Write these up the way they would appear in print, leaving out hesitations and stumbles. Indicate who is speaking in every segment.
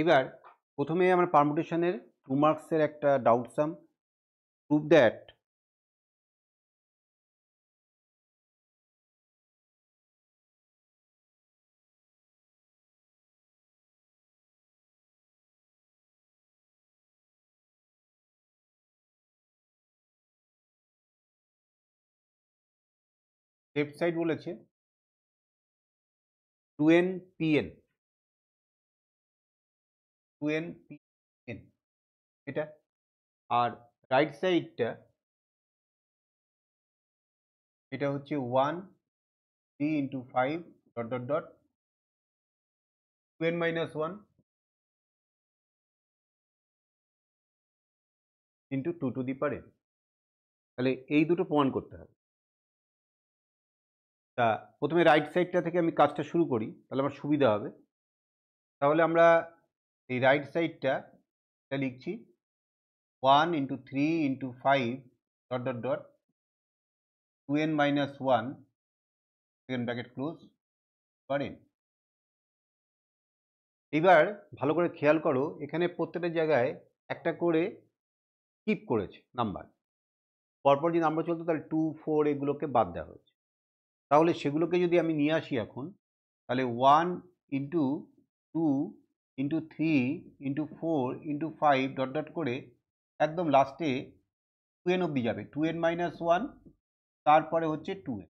Speaker 1: এবার প্রথমে আমরা পারমুটেশনের 2 মার্কসের একটা doubt some prove that left side বলেছে 2npn 2npn এটা, আর রাইট সাইডটা এটা হচ্ছে 1 3 into 5 dot dot dot 2n minus 1 into 2 to the power n। তাহলে এই দুটো প্রমাণ করতে হবে। তা প্রথমে রাইট সাইডটা থেকে আমি কাজটা শুরু করি, তাহলে আমার সুবিধা হবে। তাহলে আমরা এই রাইট সাইডটা লিখছি 1 into 3 into 5 dot dot dot 2n minus 1 second bracket close per n। এবার ভালো করে খেয়াল করো, এখানে প্রত্যেকটা জায়গায় একটা করে স্কিপ করেছে নাম্বার, পরপর যে নাম্বার চলতো তাহলে 2 4 এগুলোকে বাদ দেওয়া হয়েছে। তাহলে সেগুলোকে যদি আমি নিয়ে আসি এখন, তাহলে 1 into 2 into 3 into 4 into 5 dot dot করে একদম লাস্টে 2n অবধি যাবে, 2n minus 1 তারপরে হচ্ছে 2n।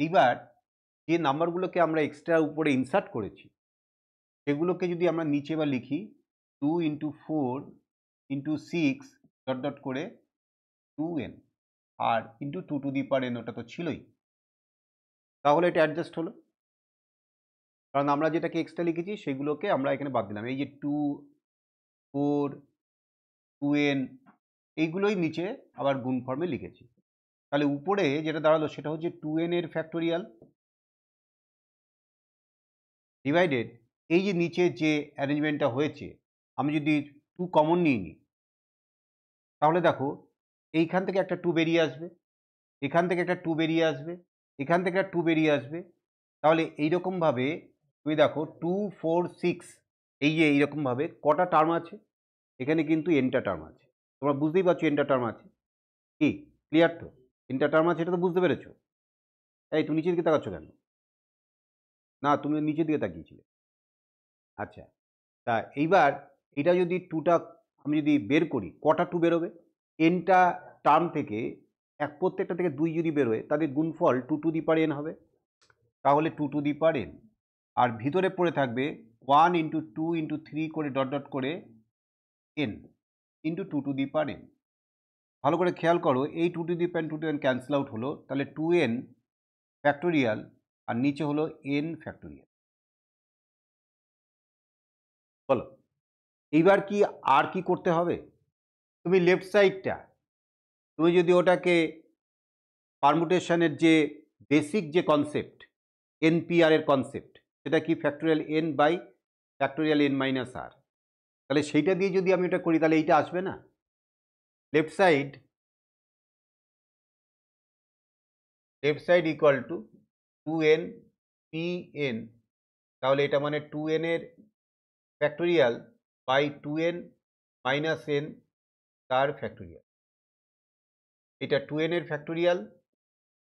Speaker 1: এইবার যে নাম্বারগুলোকে আমরা এক্সট্রা উপরে ইনসার্ট করেছি সেগুলোকে যদি আমরা নিচে বা লিখি 2 into 4 into 6 ডট ডট করে 2n আর into 2 to the power n, ওটা তো ছিলই। তাহলে এটা অ্যাডজাস্ট হলো, কারণ আমরা যেটাকে এক্সট্রা লিখেছি সেগুলোকে আমরা এখানে বাদ দিলাম। এই যে 2 4 2n এইগুলোই নিচে আবার গুণ ফর্মে লিখেছি। তাহলে উপরে যেটা দাঁড়ালো সেটা হচ্ছে 2n এর ফ্যাক্টোরিয়াল ডিভাইডেড এই যে নিচে যে অ্যারেঞ্জমেন্টটা হয়েছে, আমি যদি 2 কমন নিয়ে নিই তাহলে দেখো এইখান থেকে একটা 2 বেরিয়ে আসবে, এখান থেকে একটা 2 বেরিয়ে আসবে, এখান থেকে একটা 2 বেরিয়ে আসবে। তাহলে এইরকমভাবে তুমি দেখো 2 4 6 এই যে এইরকমভাবে কটা টার্ম আছে, এখানে কিন্তু এনটা টার্ম আছে। তোমরা বুঝতেই পারছো এনটা টার্ম আছে, কি ক্লিয়ার তো? এনটা টার্ম আছে, এটা তো বুঝতে পেরেছো। এই তুমি নিচের দিকে তাকাচ্ছ কেন? না, তুমি নিচের দিকে তাকিয়েছিলে। আচ্ছা, তা এইবার এটা যদি 2টা আমি যদি বের করি, কটা 2 বেরোবে? এনটা টার্ম থেকে প্রত্যেকটা থেকে 2 যদি বেরোয় তাদের গুণফল 2 to the power n হবে। তাহলে 2 to the power n, আর ভিতরে পড়ে থাকবে 1 into 2 into 3 করে ডট ডট করে n into 2 to the power n। ভালো করে খেয়াল করো, এই 2 to the power n 2 to n cancel out হলো, তাহলে 2n ফ্যাক্টোরিয়াল আর নিচে হলো n ফ্যাক্টোরিয়াল। বলো এইবার কি আর কি করতে হবে? তুমি লেফট সাইডটা তুমি যদি ওটাকে পারমুটেশনের যে বেসিক যে কনসেপ্ট এনপিআর এর কনসেপ্ট, সেটা কি factorial n by factorial n minus r, তাহলে সেইটা দিয়ে যদি আমি এটা করি তাহলে এইটা আসবে না? Left side equal to 2n pn, তাহলে এটা মানে 2n এর factorial by 2n minus n তার ফ্যাক্টোরিয়াল। এটা 2n এর ফ্যাক্টোরিয়াল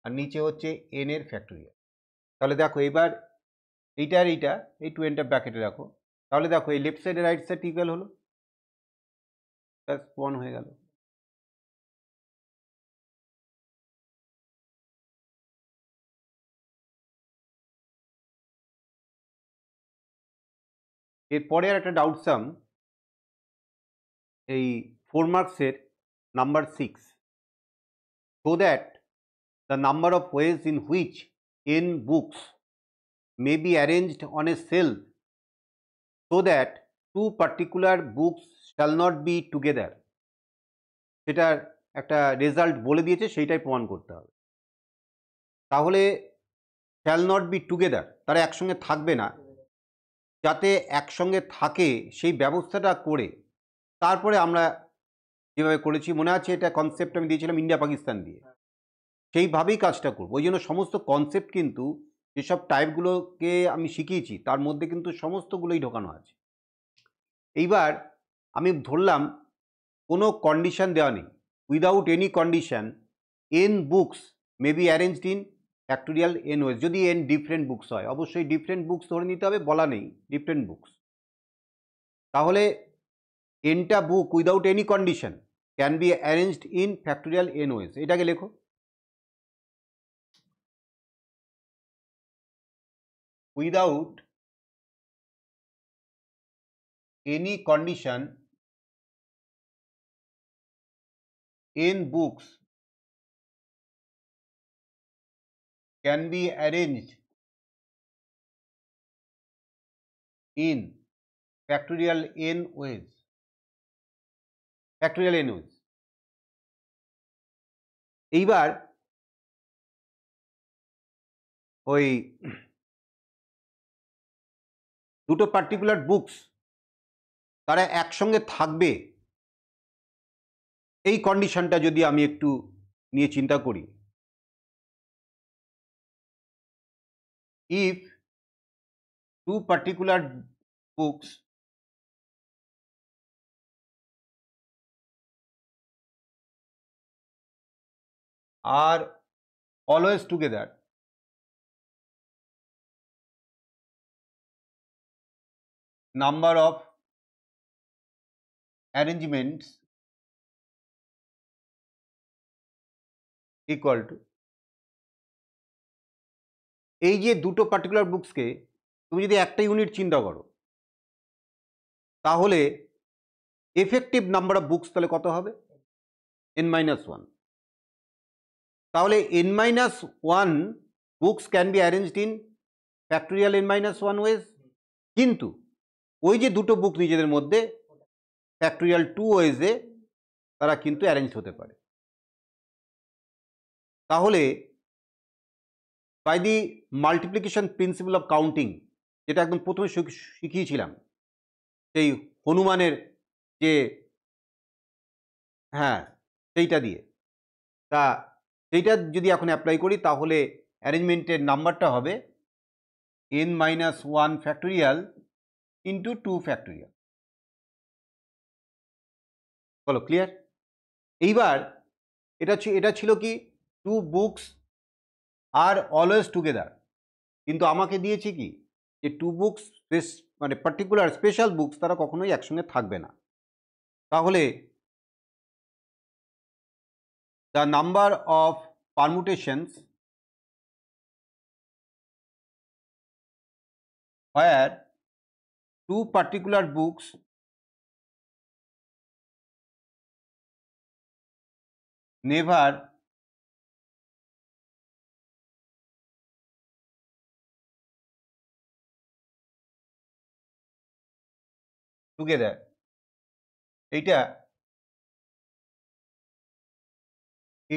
Speaker 1: আর নিচে হচ্ছে n এর ফ্যাক্টোরিয়াল। তাহলে দেখো এবার এইটা আর এইটা, এই 2nটা ব্র্যাকেটে রাখো, তাহলে দেখো এই লেফট সাইডে রাইট সাইড ইকুয়াল হলো, 1 হয়ে গেল। এরপরে আর একটা ডাউট সাম, এই 4 মার্কসের number 6, so that the number of ways in which n books may be arranged on a shelf so that two particular books shall not be together, সেটার একটা রেজাল্ট বলে দিয়েছে, সেইটাই প্রমাণ করতে হবে। তাহলে shall not be together, তারা একসঙ্গে থাকবে না, যাতে একসঙ্গে থাকে সেই ব্যবস্থাটা করে তারপরে আমরা যেভাবে করেছি, মনে আছে এটা কনসেপ্ট আমি দিয়েছিলাম ইন্ডিয়া পাকিস্তান দিয়ে, সেইভাবেই কাজটা করবো। ওই জন্য সমস্ত কনসেপ্ট কিন্তু যেসব টাইপগুলোকে আমি শিখিয়েছি তার মধ্যে কিন্তু সমস্তগুলোই ঢোকানো আছে। এইবার আমি ধরলাম কোনো কন্ডিশন দেওয়া নেই, without any condition N books may be arranged in factorial N ways. যদি এন ডিফারেন্ট বুকস হয়, অবশ্যই ডিফারেন্ট বুকস ধরে নিতে হবে, বলা নেই ডিফারেন্ট বুকস। তাহলে এনটা book without any condition can be arranged in factorial N ways. এটাকে লেখো, without any condition n books can be arranged in factorial n ways. Factorial n ways. এইবার ওই দুটো পার্টিকুলার বুকস তারা একসঙ্গে থাকবে এই কন্ডিশনটা যদি আমি একটু নিয়ে চিন্তা করি, if two particular books are always together, number of arrangements equal to, এই যে দুটো পার্টিকুলার বুকসকে তুমি যদি একটা ইউনিট চিন্তা করো তাহলে এফেক্টিভ নাম্বার অফ বুকস তাহলে কত হবে? n-1। তাহলে n-1 books can be arranged in factorial n-1 ways, কিন্তু ওই যে দুটো বুক নিজেদের মধ্যে ফ্যাক্টোরিয়াল 2 ওয়েজে তারা কিন্তু অ্যারেঞ্জ হতে পারে। তাহলে by the multiplication principle of counting, যেটা একদম প্রথমে শিখিয়েছিলাম সেই হনুমানের যে, হ্যাঁ সেইটা দিয়ে, তা সেইটা যদি এখন অ্যাপ্লাই করি তাহলে অ্যারেঞ্জমেন্টের নাম্বারটা হবে n-1 ফ্যাক্টোরিয়াল ইন্টু 2 ফ্যাক্টোরিয়াল। বলো ক্লিয়ার? এইবার এটা ছিল কি, টু বুকস আর অলওয়েজ টুগেদার, কিন্তু আমাকে দিয়েছে কি যে টু বুকস মানে পার্টিকুলার স্পেশাল বুকস তারা কখনোই একসঙ্গে থাকবে না। তাহলে the number of permutations where two particular books never together, এইটা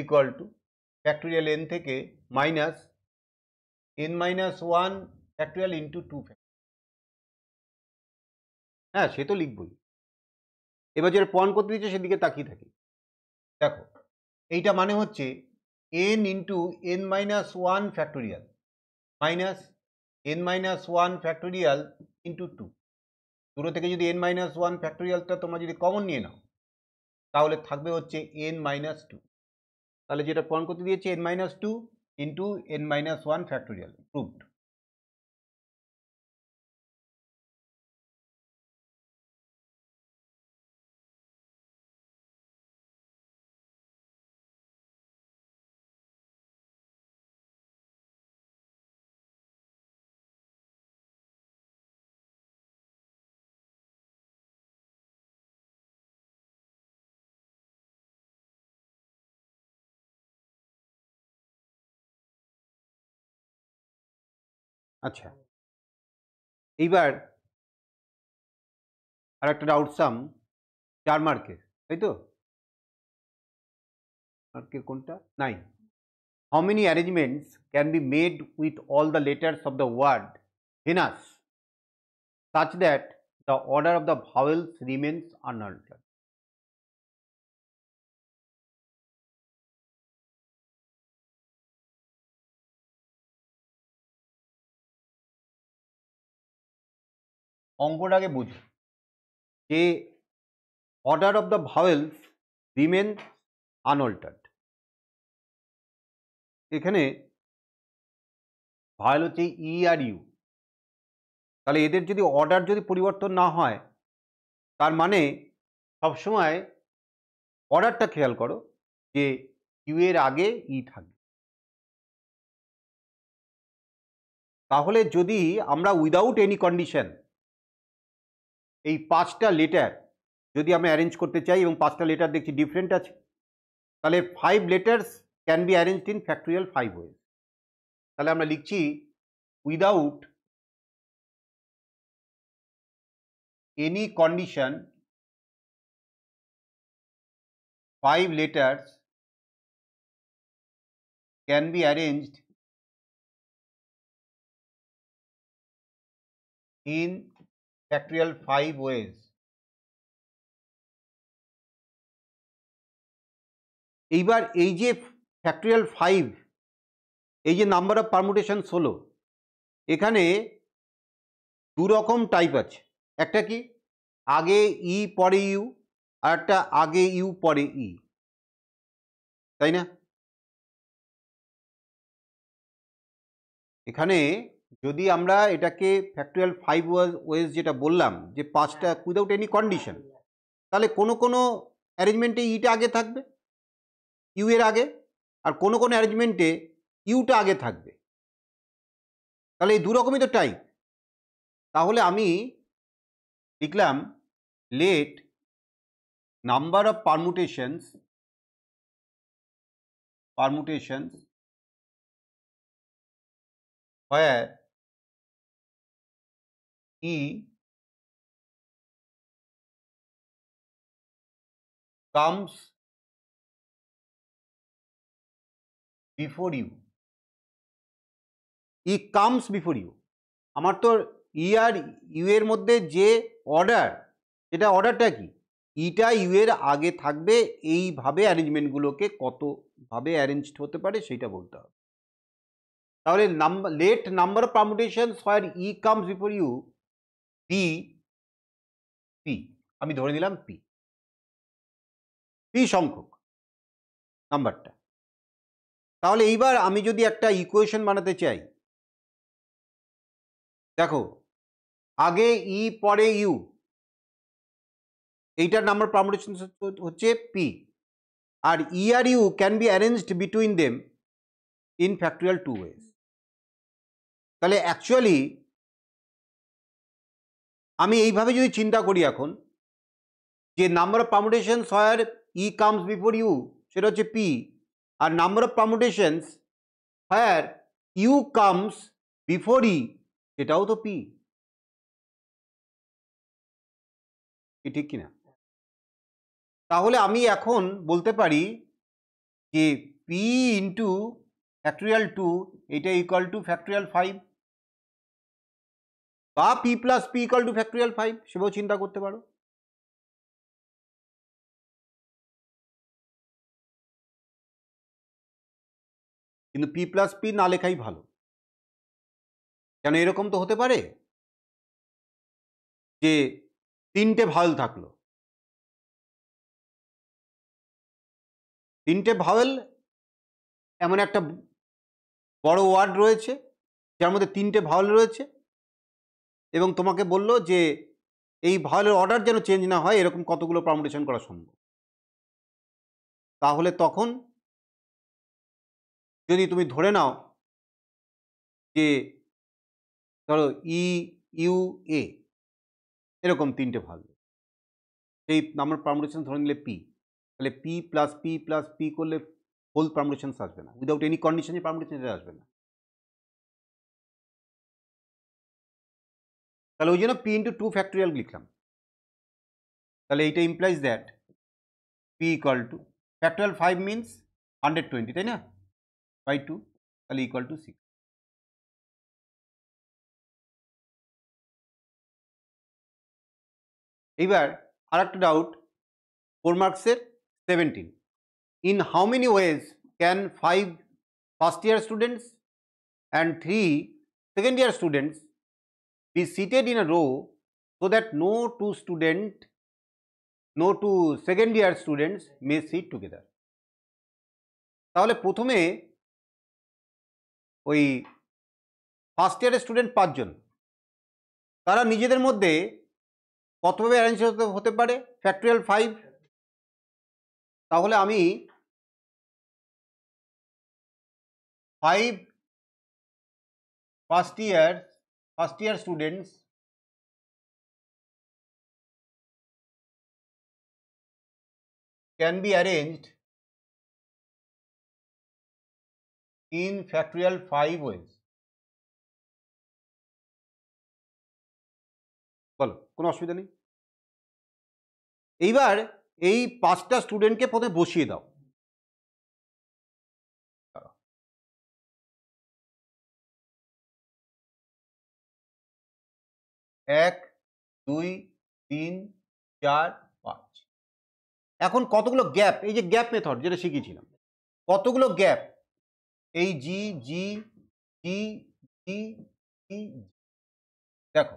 Speaker 1: ইকুয়াল টু ফ্যাক্টোরিয়াল n থেকে minus n-1 factorial into 2 factorial. হ্যাঁ সে তো লিখবই, এবার যেটা প্রমাণ করতে দিচ্ছে সেদিকে তাকিয়ে থাকি। দেখো এইটা মানে হচ্ছে n into n-1 factorial minus n-1 factorial into 2। দুটো থেকে যদি n-1 ফ্যাক্টোরিয়ালটা তোমরা যদি কমন নিয়ে নাও তাহলে থাকবে হচ্ছে n-2। তাহলে যেটা প্রমাণ করতে দিয়েছে n-2 into n-1 factorial, proved. আচ্ছা, এইবার আর একটা ডাউটসাম 4 মার্কের, তাই তো? মার্কের কোনটা? 9। How many arrangements can be made with all the letters of the word Venus such that the order of the vowels remains unaltered? অঙ্কটাকে বুঝো যে order of the vowels remain unaltered. এখানে ভাওয়েল হচ্ছে ই আর ইউ, তাহলে এদের যদি order যদি পরিবর্তন না হয় তার মানে সবসময় অর্ডারটা খেয়াল করো যে ইউ এর আগে ই থাকবে। তাহলে যদি আমরা উইদাউট এনি কন্ডিশন এই 5টা লেটার যদি আমরা অ্যারেঞ্জ করতে চাই এবং 5টা লেটার দেখছি ডিফারেন্ট আছে, তাহলে 5 letters can be arranged in factorial 5 ways. তাহলে আমরা লিখছি without any condition 5 letters can be arranged in factorial 5 ways. এইবার এই যে ফ্যাক্টোরিয়াল 5, এই যে নাম্বার অফ পারমুটেশনস হলো, এখানে দু রকম টাইপ আছে। একটা কি আগে ই পরে ইউ, আর একটা আগে ইউ পরে ই, তাই না? এখানে যদি আমরা এটাকে ফ্যাক্টোরিয়াল 5 ওয়েজ যেটা বললাম যে 5টা উইদাউট এনি কন্ডিশন, তাহলে কোনো কোনো অ্যারেঞ্জমেন্টে ইটা আগে থাকবে ইউ এর আগে, আর কোনো কোনো অ্যারেঞ্জমেন্টে ইউটা আগে থাকবে। তাহলে এই দু রকমই তো টাইপ। তাহলে আমি লিখলাম let number of permutations where E comes before you. E comes before you, আমার তো ই আর ইউ এর মধ্যে যে অর্ডার, সেটা অর্ডারটা কি ইটা ইউ এর আগে থাকবে। এইভাবে অ্যারেঞ্জমেন্টগুলোকে কতভাবে অ্যারেঞ্জড হতে পারে সেইটা বলতে হবে। তাহলে let number of permutations where E comes before U P, আমি ধরে নিলাম পি সংখ্যক নাম্বারটা। তাহলে এইবার আমি যদি একটা ইকুয়েশন বানাতে চাই, দেখো আগে ই পরে ইউ, এইটার নাম্বার পারমুটেশন হচ্ছে পি, আর ই আর U can be arranged between them in factorial 2 ways. তাহলে অ্যাকচুয়ালি আমি এইভাবে যদি চিন্তা করি এখন, যে number of permutations where E comes before U সেটা হচ্ছে পি, আর number of permutations where U comes before E সেটাও তো পি, ঠিক কিনা? তাহলে আমি এখন বলতে পারি যে পি ইন্টু ফ্যাক্টোরিয়াল 2 এটা ইকুয়াল টু ফ্যাক্টোরিয়াল 5, বা P plus P equal to factorial 5, সেভাবেও চিন্তা করতে পারো। কিন্তু পি প্লাস পি না লেখাই ভালো, কেন এরকম তো হতে পারে যে 3টে ভাওয়েল থাকলো, 3টে ভাওয়েল এমন একটা বড় ওয়ার্ড রয়েছে যার মধ্যে 3টে ভাওয়েল রয়েছে, এবং তোমাকে বললো যে এই ভাওয়েলের অর্ডার যেন চেঞ্জ না হয় এরকম কতগুলো পারমুটেশন করা সম্ভব। তাহলে তখন যদি তুমি ধরে নাও যে ধরো ই ইউ এ এরকম 3টে ভাওয়েল, সেই নাম্বার পারমুটেশন ধরে নিলে পি, তাহলে পি প্লাস পি করলে হোল পারমুটেশনস আসবে না, উইদাউট এনি কন্ডিশনে পারমুটেশন আসবে না। তাহলে ওই জন্য পি ইন্টু 2 ফ্যাক্টোরিয়াল লিখলাম। তাহলে এইটা implies that P equal to factorial 5 means 120, তাই না, বাই 2, তাহলে ইকুয়াল টু 6। এইবার আর একটা ডাউট 4 মার্কসের 17, in how many ways can 5 first year students and 3 second year students be seated in a row so that no two second year students may sit together. তাহলে প্রথমে ওই first ইয়ারের student 5 জন, তারা নিজেদের মধ্যে কতভাবে অ্যারেঞ্জ হতে পারে? ফ্যাক্টরিয়াল 5। তাহলে আমি 5 first year students can be arranged in factorial 5 ways. বলো, কোনো অসুবিধা নেই। এইবার এই 5টা স্টুডেন্টকে প্রথমে বসিয়ে দাও। 1 2 3 4 5। এখন কতগুলো গ্যাপ, এই যে গ্যাপ মেথড যেটা শিখিয়েছিলাম, কতগুলো গ্যাপ, এই জি জি জি জি জি, দেখো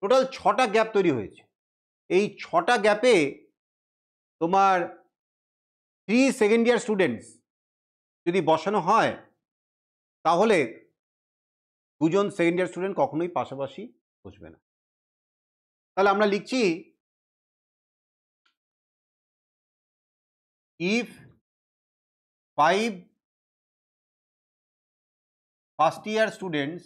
Speaker 1: টোটাল 6টা গ্যাপ তৈরি হয়েছে। এই 6টা গ্যাপে তোমার 3 সেকেন্ড ইয়ার স্টুডেন্টস যদি বসানো হয়, তাহলে 2 জন সেকেন্ড ইয়ার স্টুডেন্ট কখনোই পাশাপাশি বসবে না। তাহলে আমরা লিখছি, if 5 first year students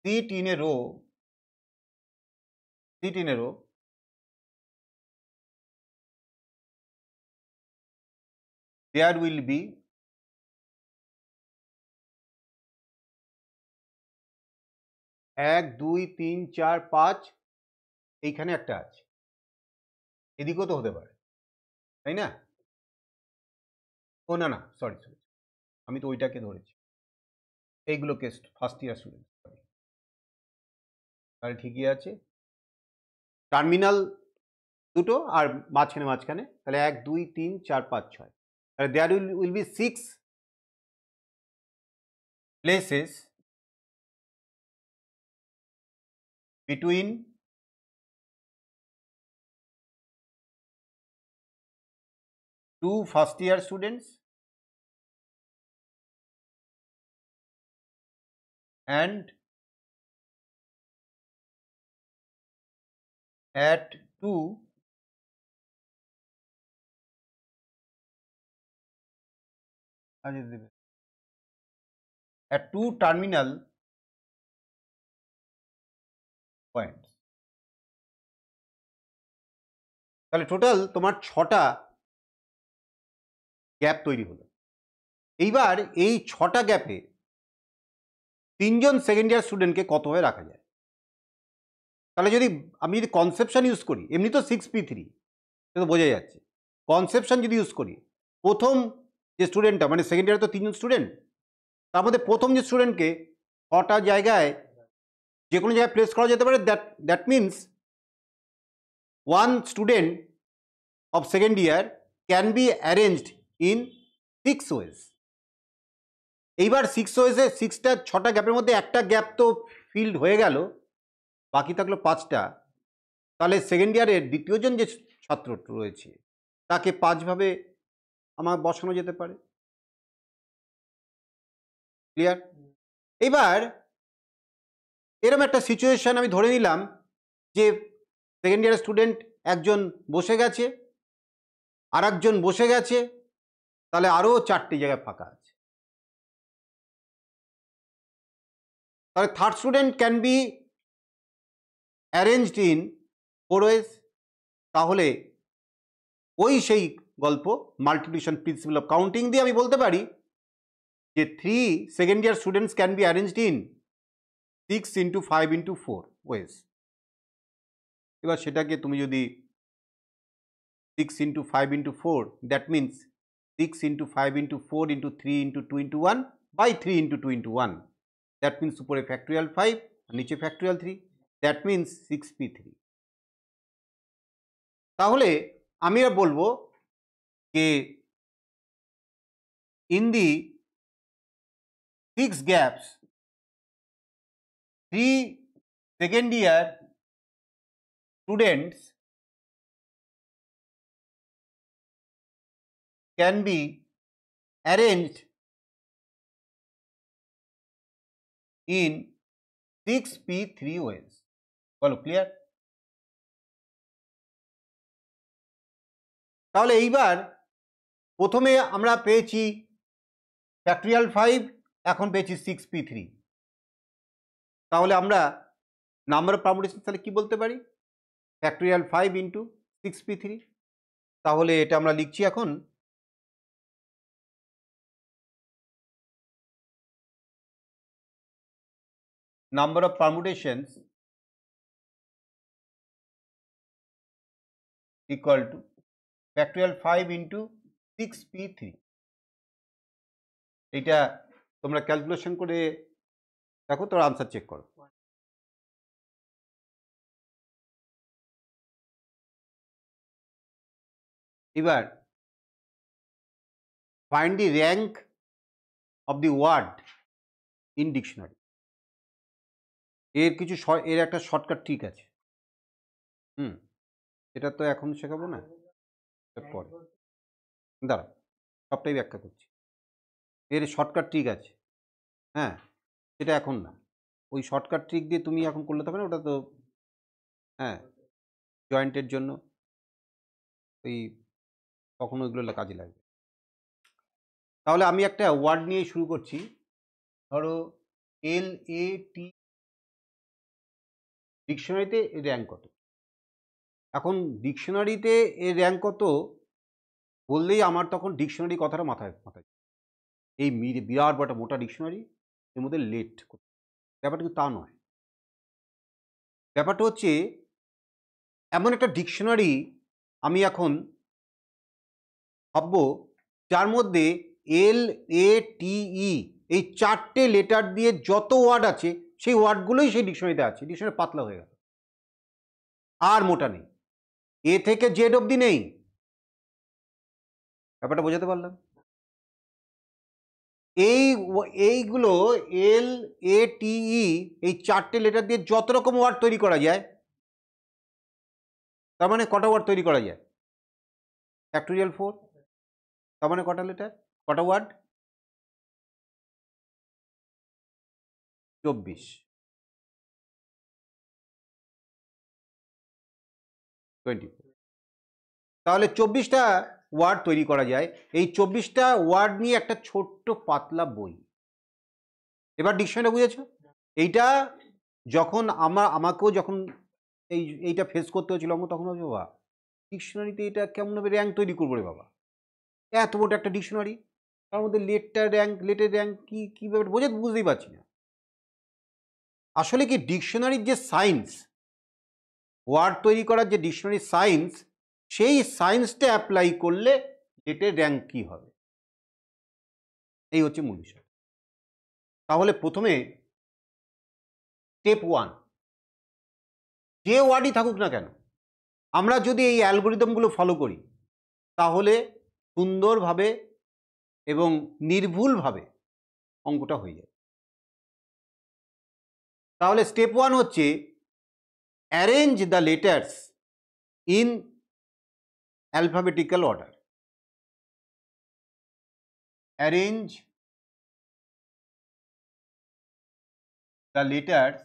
Speaker 1: sit in a row, there will be 1 2 3 4 5, এইখানে একটা আছে, এদিকেও তো হতে পারে, তাই না? ও না, সরি, আমি তো ওইটাকে ধরেছি, এইগুলোকে ফার্স্ট ইয়ার স্টুডেন্ট, তাহলে ঠিকই আছে। টার্মিনাল দুটো আর মাঝখানে, তাহলে 1 2 3 4 5 6, তাহলে there will be 6 places between two first year students and at two terminal points. তাহলে টোটাল তোমার 6টা গ্যাপ তৈরি হলো। এইবার এই 6টা গ্যাপে 3 জন সেকেন্ড ইয়ার স্টুডেন্টকে কতভাবে রাখা যায়? তাহলে আমি যদি কনসেপশন ইউজ করি, এমনি তো 6p3, সেটা বোঝা যাচ্ছে, কনসেপশন যদি ইউজ করি, প্রথম যে স্টুডেন্টটা, মানে সেকেন্ড ইয়ারে তো 3 জন স্টুডেন্ট, তার মধ্যে প্রথম যে স্টুডেন্টকে 6টা জায়গায় যে কোনো জায়গায় প্লেস করা যেতে পারে। That means 1 student of second year can be arranged in 6 ways. এইবার 6 ways-এ 6টা গ্যাপের মধ্যে একটা গ্যাপ তো ফিল্ড হয়ে গেল, বাকি থাকলো 5টা। তাহলে সেকেন্ড ইয়ারের দ্বিতীয় জন যে ছাত্র রয়েছে, তাকে 5ভাবে আমার বসানো যেতে পারে। ক্লিয়ার? এবার এরকম একটা সিচুয়েশন আমি ধরে নিলাম যে সেকেন্ড ইয়ার স্টুডেন্ট একজন বসে গেছে, আর একজন বসে গেছে, তাহলে আরও 4টি জায়গা ফাঁকা আছে। তাহলে third student can be arranged in 4 ways। তাহলে ওই সেই গল্প মাল্টিপ্লিকেশন প্রিন্সিপাল অফ কাউন্টিং দিয়ে আমি বলতে পারি যে 3 second year students can be arranged in 6 into 5 into 4 ways। এবার সেটাকে তুমি যদি 6 into 5 into 4, that means 6 into 5 into 4 into 3 into 2 into 1 by 3 into 2 into 1, that means উপরে ফ্যাক্টোরিয়াল 5 আর নিচে ফ্যাক্টোরিয়াল 3, দ্যাট মিনস 6p3। তাহলে আমি আর বলবো যে in the 6 gaps, 3 second year students can be arranged in 6p3 ways. বলো clear? তাহলে এইবার প্রথমে আমরা পেয়েছি ফ্যাক্টরিয়াল 5, এখন পেয়েছি 6p3। তাহলে আমরা নাম্বার অফ পারমুটেশন তাহলে কি বলতে পারি? Factorial 5 into 6p3। তাহলে এটা আমরা লিখছি এখন number of permutations equal to factorial 5 into 6p3। এটা তোমরা ক্যালকুলেশন করে দেখো, তোর আনসার চেক করো। এবার find the rank of the word in dictionary। এর একটা শর্টকাট ট্রিক আছে। এটা তো এখন শেখাবো না, পরে দাঁড়া, সবটাই ব্যাখ্যা করছি। এর শর্টকাট ট্রিক আছে, হ্যাঁ, সেটা এখন না। ওই শর্টকাট ট্রিক দিয়ে তুমি এখন করলে তবে না, ওটা তো হ্যাঁ জয়েন্টের জন্য ওই তখন ওইগুলো কাজে লাগবে। তাহলে আমি একটা ওয়ার্ড নিয়ে শুরু করছি। ধরো LAT, ডিকশনারিতে এর র্যাঙ্ক কত? এখন ডিকশনারিতে এর র্যাঙ্ক কত বললেই আমার তখন ডিকশনারি কথাটা মাথায় এই বিরাট বড় মোটা ডিকশনারি, এর মধ্যে লেট। ব্যাপারটা কিন্তু তা নয়। ব্যাপারটা হচ্ছে এমন একটা ডিকশনারি আমি এখন ভাববো যার মধ্যে LATE এই 4টে লেটার দিয়ে যত ওয়ার্ড আছে সেই ওয়ার্ডগুলোই সেই ডিকশনারিতে আছে। ডিকশনারি পাতলা হয়ে গেল, আর মোটা নেই, এ থেকে জেড অবধি নেই। ব্যাপারটা বোঝাতে পারলাম? এইগুলো LATE এই 4টে লেটার দিয়ে যত রকম ওয়ার্ড তৈরি করা যায়, তার মানে কটা ওয়ার্ড তৈরি করা যায়? ফ্যাক্টোরিয়াল 4, তার মানে কটা লেটার, কটা ওয়ার্ড? 24, 24। তাহলে 24টা ওয়ার্ড তৈরি করা যায়। এই 24টা ওয়ার্ড নিয়ে একটা ছোট্ট পাতলা বই। এবার ডিকশনারিটা বুঝেছ? এইটা যখন আমাকেও যখন এইটা ফেস করতে হয়েছিল, আমি তখন ভাবছি বাবা ডিকশনারিতে এটা কেমনভাবে র্যাঙ্ক তৈরি করবো রে বাবা, এত বড় একটা ডিকশনারি, তার মধ্যে লেটের র্যাঙ্ক কি ব্যাপার বুঝতেই পারছি না। আসলে কি ডিকশনারির যে সায়েন্স, ওয়ার্ড তৈরি করার যে ডিকশনারি সায়েন্স, সেই সায়েন্সটা অ্যাপ্লাই করলে লেটের র্যাঙ্ক কি হবে, এই হচ্ছে মূল বিষয়। তাহলে প্রথমে স্টেপ 1, যে ওয়ার্ডই থাকুক না কেন, আমরা যদি এই অ্যালগোরিদমগুলো ফলো করি তাহলে সুন্দরভাবে এবং নির্ভুলভাবে অঙ্কটা হয়ে যাবে। তাহলে স্টেপ 1 হচ্ছে arrange the letters in alphabetical order. Arrange the letters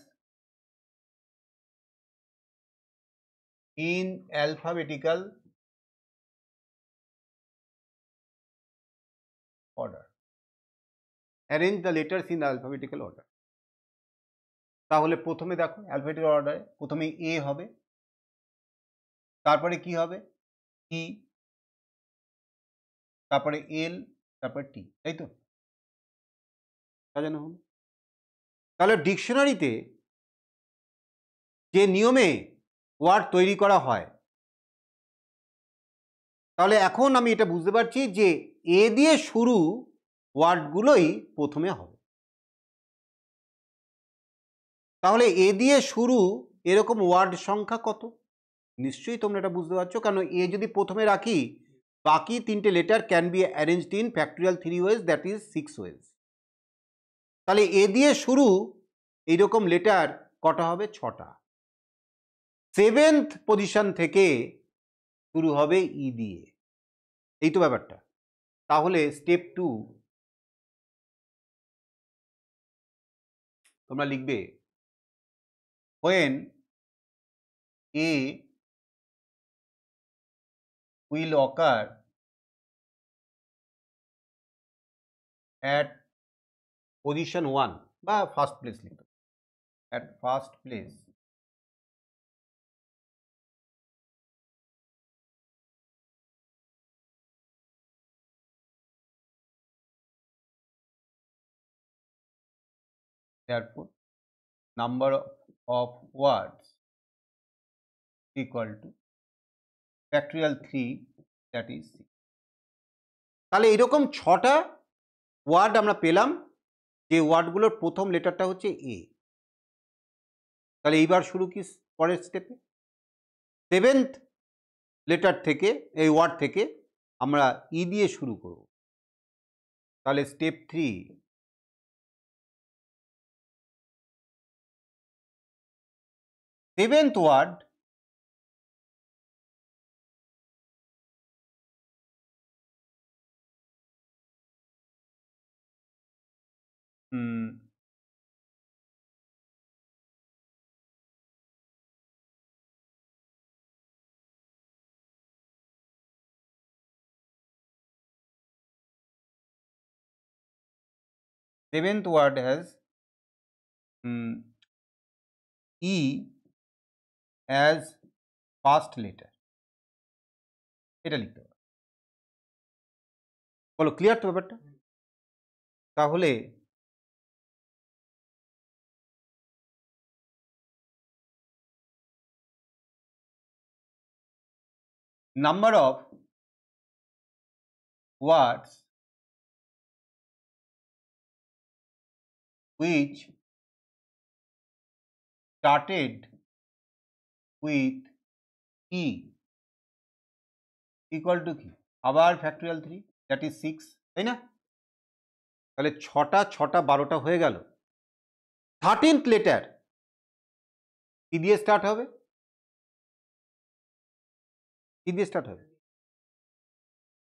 Speaker 1: in alphabetical order. Arrange the letters in alphabetical order. তাহলে প্রথমে দেখো অ্যালফাবেটিক্যাল অর্ডারে প্রথমে এ হবে, তারপরে কি হবে ই, তারপরে এল, তারপরে টি, তাই তো সাজানো হলো। তাহলে ডিকশনারিতে যে নিয়মে ওয়ার্ড তৈরি করা হয়, তাহলে এখন আমি এটা বুঝতে পারছি যে এ দিয়ে শুরু ওয়ার্ডগুলোই প্রথমে হবে। তাহলে এ দিয়ে শুরু এরকম ওয়ার্ড সংখ্যা কত? নিশ্চয়ই তোমরা এটা বুঝতে পারছো, কারণ এ যদি প্রথমে রাখি বাকি 3টে letter can be arranged in factorial 3 ways, that is 6 ways. তাহলে এ দিয়ে শুরু এইরকম লেটার কটা হবে? 6টা। 7th পজিশন থেকে শুরু হবে ই দিয়ে, এই তো ব্যাপারটা। তাহলে স্টেপ 2 তোমরা লিখবে when A will occur at position 1 বা ফার্স্ট প্লেস লিখো, at first place therefore number of words equal to factorial 3 that is 6। তাহলে এরকম 6টা ওয়ার্ড আমরা পেলাম, যে ওয়ার্ডগুলোর প্রথম লেটারটা হচ্ছে এ। তাহলে এইবার শুরু কি পরের স্টেপে? 7th লেটার থেকে, এই ওয়ার্ড থেকে আমরা ই দিয়ে শুরু করব। তাহলে step 3 7th word seventh word has E as first letter, এটা লিখতে পারো। বলো ক্লিয়ার তো ব্যাপারটা? তাহলে number of words which started with E equal to কি? আবার ফ্যাক্টরিয়াল 3 দ্যাট ইজ 6, তাই না? তাহলে 6টা 6টা 12টা হয়ে গেল। 13th লেটার কি দিয়ে স্টার্ট হবে? কি দিয়ে স্টার্ট হবে?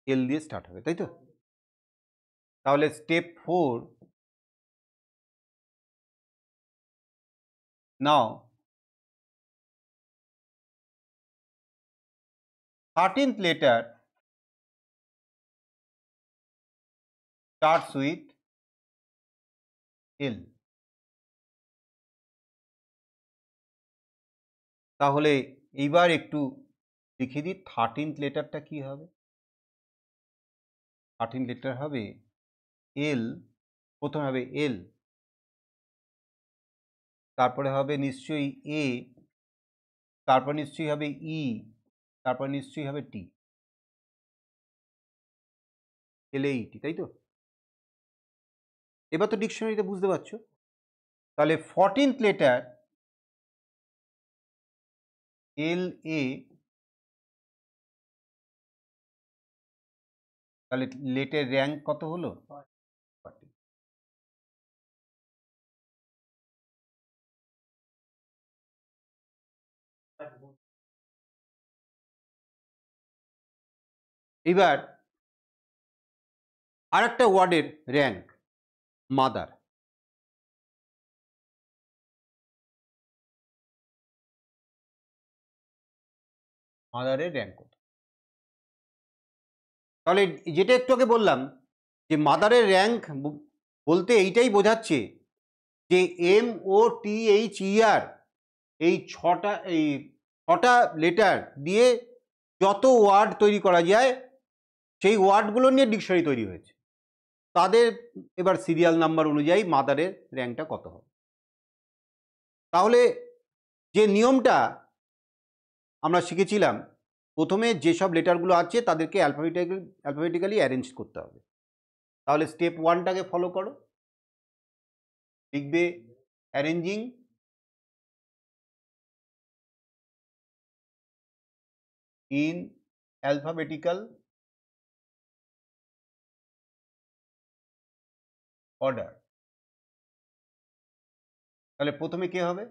Speaker 1: এল দিয়ে স্টার্ট হবে, তাই তো? তাহলে step 4 now 13th letter starts with L। তাহলে এইবার একটু লিখে দিই 13th লেটারটা কি হবে? 13th লেটার হবে এল, প্রথমে হবে এল, তারপরে হবে নিশ্চয়ই এ, তারপর নিশ্চয়ই হবে ই, তারপর নিশ্চয়ই হবে টি, এল এ টি, তাই তো? এবার তো ডিকশনারিতে বুঝতে পারছো। তাহলে 14th লেটার এল এ, তাহলে লেটের র্যাঙ্ক কত হলো? 40। এবার আর একটা ওয়ার্ডের র্যাঙ্ক, মাদার। মাদারের র্যাঙ্ক কত? তাহলে যেটা একটু আগে বললাম যে মাদারের র্যাঙ্ক বলতে এইটাই বোঝাচ্ছে যে M O T H E আর এই ছটা লেটার দিয়ে যত ওয়ার্ড তৈরি করা যায় সেই ওয়ার্ডগুলো নিয়ে ডিকশনারি তৈরি হয়েছে। তাদের এবার সিরিয়াল নাম্বার অনুযায়ী মাদারের র্যাঙ্কটা কত হবে। তাহলে যে নিয়মটা আমরা শিখেছিলাম, প্রথমে যেসব লেটারগুলো আছে তাদেরকে অ্যালফাবেটিক্যালি অ্যারেঞ্জ করতে হবে। তাহলে স্টেপ 1টাকে ফলো করো, লিখবে অ্যারেঞ্জিং ইন অ্যালফাবেটিক্যাল অর্ডার। তাহলে প্রথমে কে হবে?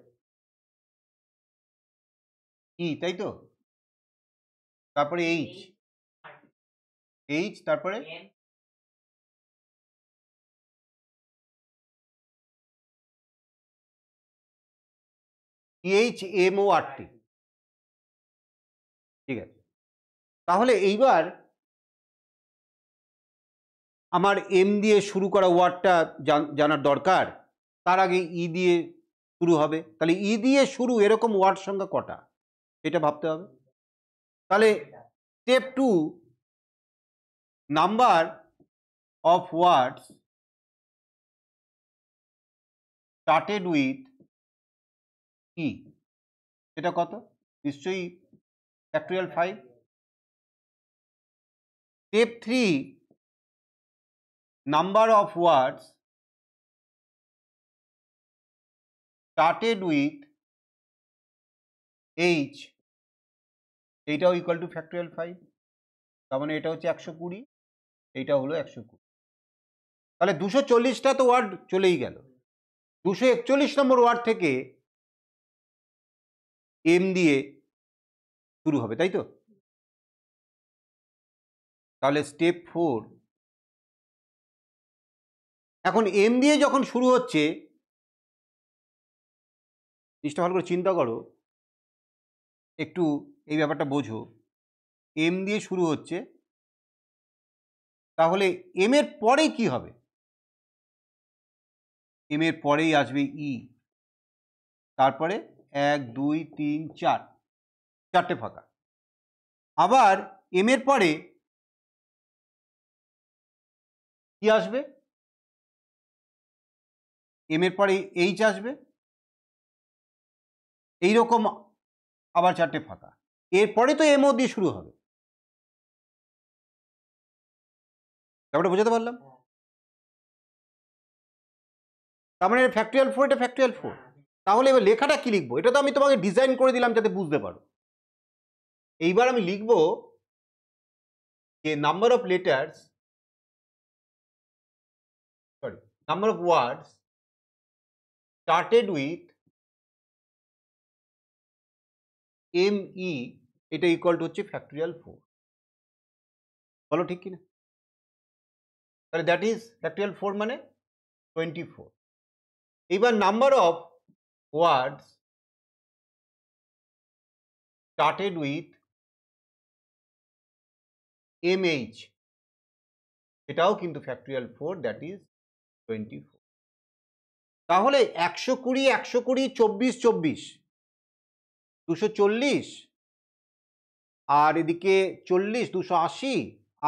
Speaker 1: ই, তাই তো? তারপরে এইচ, তারপরে EHMORT। ঠিক আছে, তাহলে এইবার আমার এম দিয়ে শুরু করা ওয়ার্ডটা জানার দরকার। তার আগে ই দিয়ে শুরু হবে, তাহলে ই দিয়ে শুরু এরকম ওয়ার্ড সংখ্যা কটা এটা ভাবতে হবে। তাহলে step 2, number of words started with E, এটা কত? নিশ্চয়ই factorial 5। Step 3, number of words started with H, এইটাও ইকুয়াল টু ফ্যাক্টোরিয়াল 5। তার মানে এটা হচ্ছে 120, এইটা হলো 120। তাহলে 240টা তো ওয়ার্ড চলেই গেল। 241 নম্বর ওয়ার্ড থেকে এম দিয়ে শুরু হবে, তাই তো? তাহলে স্টেপ 4, এখন এম দিয়ে যখন শুরু হচ্ছে, জিনিসটা ভালো করে চিন্তা করো, একটু এই ব্যাপারটা বোঝো। এম দিয়ে শুরু হচ্ছে, তাহলে এম এর পরে কি হবে? এম এর পরেই আসবে ই, তারপরে 1 2 3 4, চারটে ফাঁকা। আবার এম এর পরে কি আসবে? এম এর পরে এইচ আসবে, এইরকম আবার চারটে ফাঁকা। এরপরে তো এমও দিয়ে শুরু হবে। ব্যাপারটা বোঝাতে পারলাম? তার মানে ফ্যাক্টোরিয়াল 4, এটা ফ্যাক্টোরিয়াল 4। তাহলে এবার লেখাটা কি লিখবো? এটা তো আমি তোমাকে ডিজাইন করে দিলাম যাতে বুঝতে পারো। এইবার আমি লিখবো যে number of letters, sorry, number of words started with M E, এটা ইকুয়াল টু হচ্ছে ফ্যাক্টোরিয়াল 4। বলো ঠিক কিনা? তাহলে দ্যাট ইজ ফ্যাক্টোরিয়াল 4 মানে 24। এইবার number of words started with M H, এটাও কিন্তু ফ্যাক্টোরিয়াল 4, দ্যাট ইজ 24। তাহলে 120 120 24 24, 240, আর এদিকে 40 280,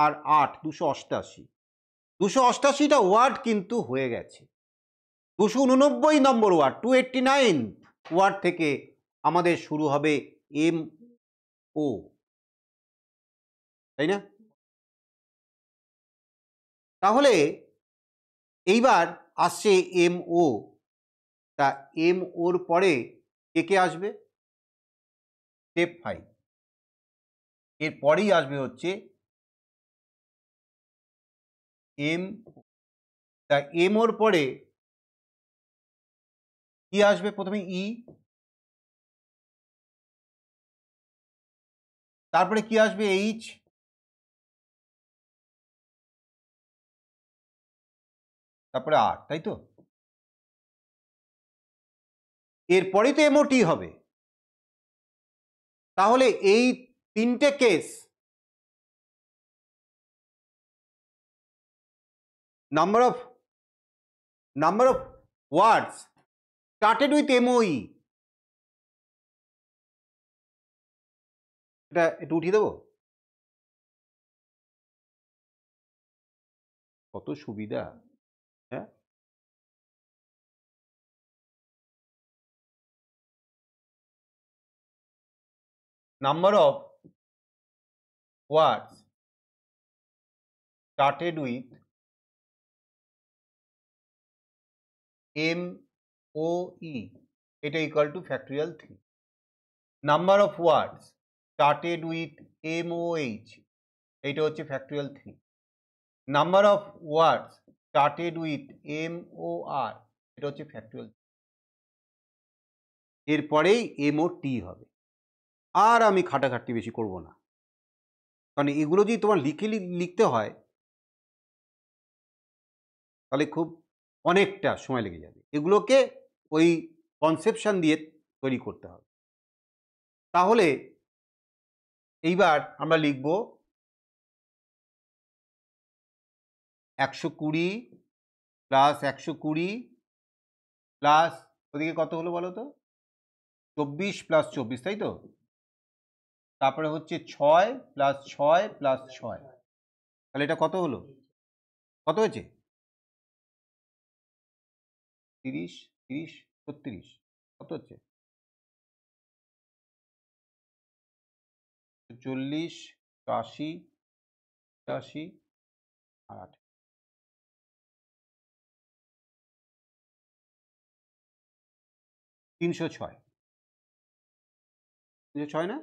Speaker 1: আর 8 288। 288টা ওয়ার্ড কিন্তু হয়ে গেছে। 289 নম্বর ওয়ার্ড, 289 ওয়ার্ড থেকে আমাদের শুরু হবে এম ও, তাই না? তাহলে এইবার আসছে এম ও। তা এম ওর পরে কে কে আসবে? স্টেপ 5, এর পরেই আসবে হচ্ছে এম। তা এম ওর পরে কি আসবে? প্রথমে ই, তারপরে কি আসবে? এইচ, তারপরে আর, তাই তো? এরপরেই তো এমওটি হবে। তাহলে এই তিনটে case, number of words started with M O E, এটা একটু উঠিয়ে দেবো, কত সুবিধা। হ্যাঁ, number of words started with M O E, এটা equal to factorial 3। Number of words started with M O H, এইটা হচ্ছে factorial 3। Number of words started with M O R, এটা হচ্ছে ফ্যাক্টোরিয়াল এরপরেই এম ও টি হবে। আর আমি খাটাখাটনি বেশি করব না, কারণ এগুলো যদি তোমার লিখতে হয় তাহলে খুব অনেকটা সময় লেগে যাবে। এগুলোকে ওই কনসেপশন দিয়ে তৈরি করতে হবে। তাহলে এইবার আমরা লিখব 120 প্লাস 120 প্লাস ওদিকে কত হলো বলো তো, 24 প্লাস 24, তাই তো? তারপরে হচ্ছে 6 প্লাস 6 প্লাস 6, তাহলে এটা কত হলো, কত হয়েছে? 30 30 36, কত হচ্ছে? 40 80 80 আর 8, 306, 306 না?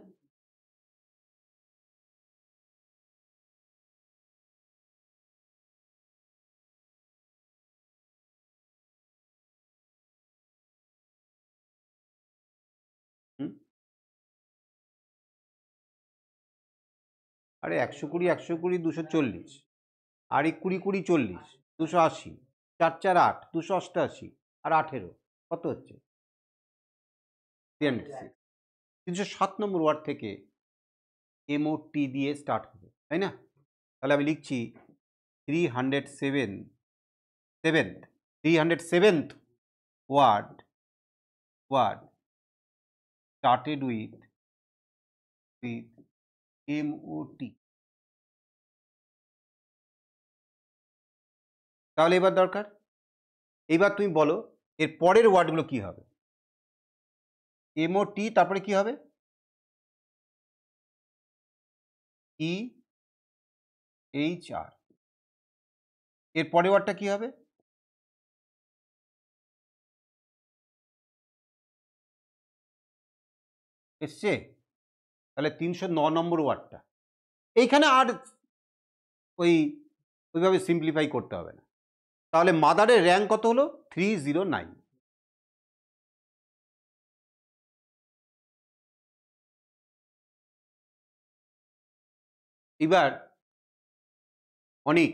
Speaker 1: হুম, আরে 120 120 240, আর 20 20 40 280, 4 4 8 288 আর 18, কত হচ্ছে? 306। 307 নম্বর ওয়ার্ড থেকে এমওটি দিয়ে স্টার্ট হবে, তাই না? তাহলে আমি লিখছি 307th word started with MOT। তাহলে এবার দরকার, এইবার তুমি বলো এর পরের ওয়ার্ডগুলো কি হবে? MOT, তারপরে কি হবে? EHR। এর পরের ওয়ার্ডটা কি হবে? এসছে? তাহলে 309 নম্বর ওয়ার্ডটা। এইখানে আর ওইভাবে সিম্পলিফাই করতে হবে না। তাহলে মাদারের র্যাঙ্ক কত হলো? 309। এবার অনেক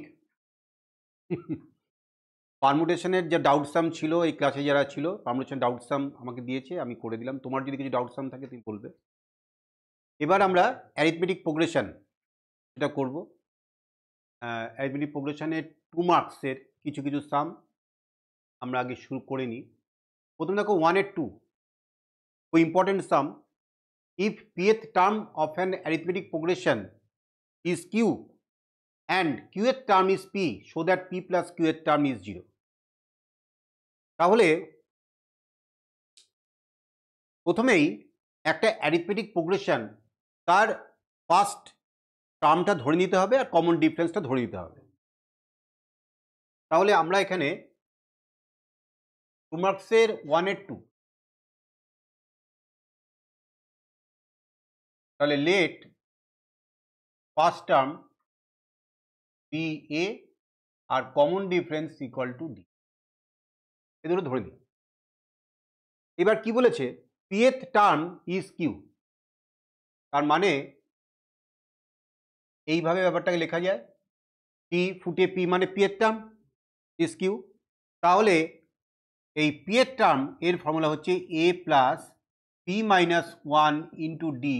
Speaker 1: পারমুটেশনের যে ডাউট সাম ছিল, এই ক্লাসে যারা ছিল পারমুটেশন ডাউট সাম আমাকে দিয়েছে, আমি করে দিলাম। তোমার যদি কিছু ডাউট সাম থাকে তুমি বলবে। এবার আমরা অ্যারিথমেটিক প্রোগ্রেশন এটা করব। অ্যারিথমেটিক প্রোগ্রেশনের 2 মার্কসের কিছু কিছু সাম আমরা আগে শুরু করে নিই। প্রথম দেখো 1 এর 2, খুব important some. If pth term of an arithmetic progression is q and qth term is p, so that p plus qth term is 0। তাহলে প্রথমেই একটা অ্যারিথমেটিক প্রোগ্রেশন তার ফার্স্ট টার্মটা ধরে নিতে হবে আর কমন ডিফারেন্সটা ধরে নিতে হবে। তাহলে আমরা এখানে 2 মার্কসের 1 এর 2, তাহলে let first term be a আর common difference equal to d, এ দুটো ধরে দিই। এবার কি বলেছে? pth টার্ম ইজ কিউ, তার মানে এইভাবে ব্যাপারটাকে লেখা যায়, টি ফুটে পি মানে pth টার্ম ইজ কিউ। তাহলে এই pth টার্ম এর ফর্মুলা হচ্ছে a plus P minus 1 into D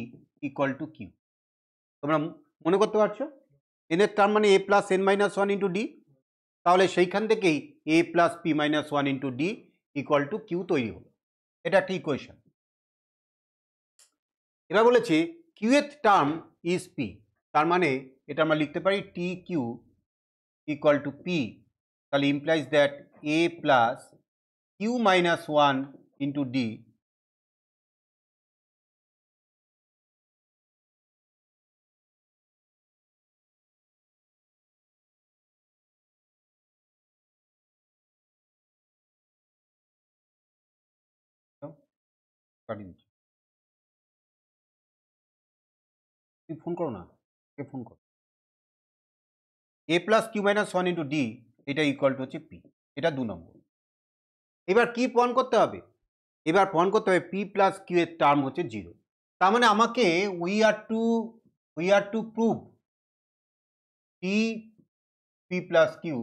Speaker 1: equal to Q. তোমরা মনে করতে পারছো? এন এর টার্ম মানে a plus N minus 1 into D, তাহলে সেইখান থেকেই a plus P minus 1 into D equal to Q তৈরি হলো। এটা একটা ইকুয়েশন। এবার বলেছে কিউএথ টার্ম ইজ পি, তার মানে এটা আমরা লিখতে পারি t q equal to p. তাহলে implies that a plus q minus 1 into d কাটিয়ে দিচ্ছি। তুমি ফোন করো না, কে ফোন করো। A plus q minus 1 into d, এটা ইকুয়াল টু হচ্ছে পি, এটা 2 নম্বর। এবার কি প্রমাণ করতে হবে? এবার প্রমাণ করতে হবে পি প্লাস কিউ এর টার্ম হচ্ছে 0। তার মানে আমাকে we are to prove p plus q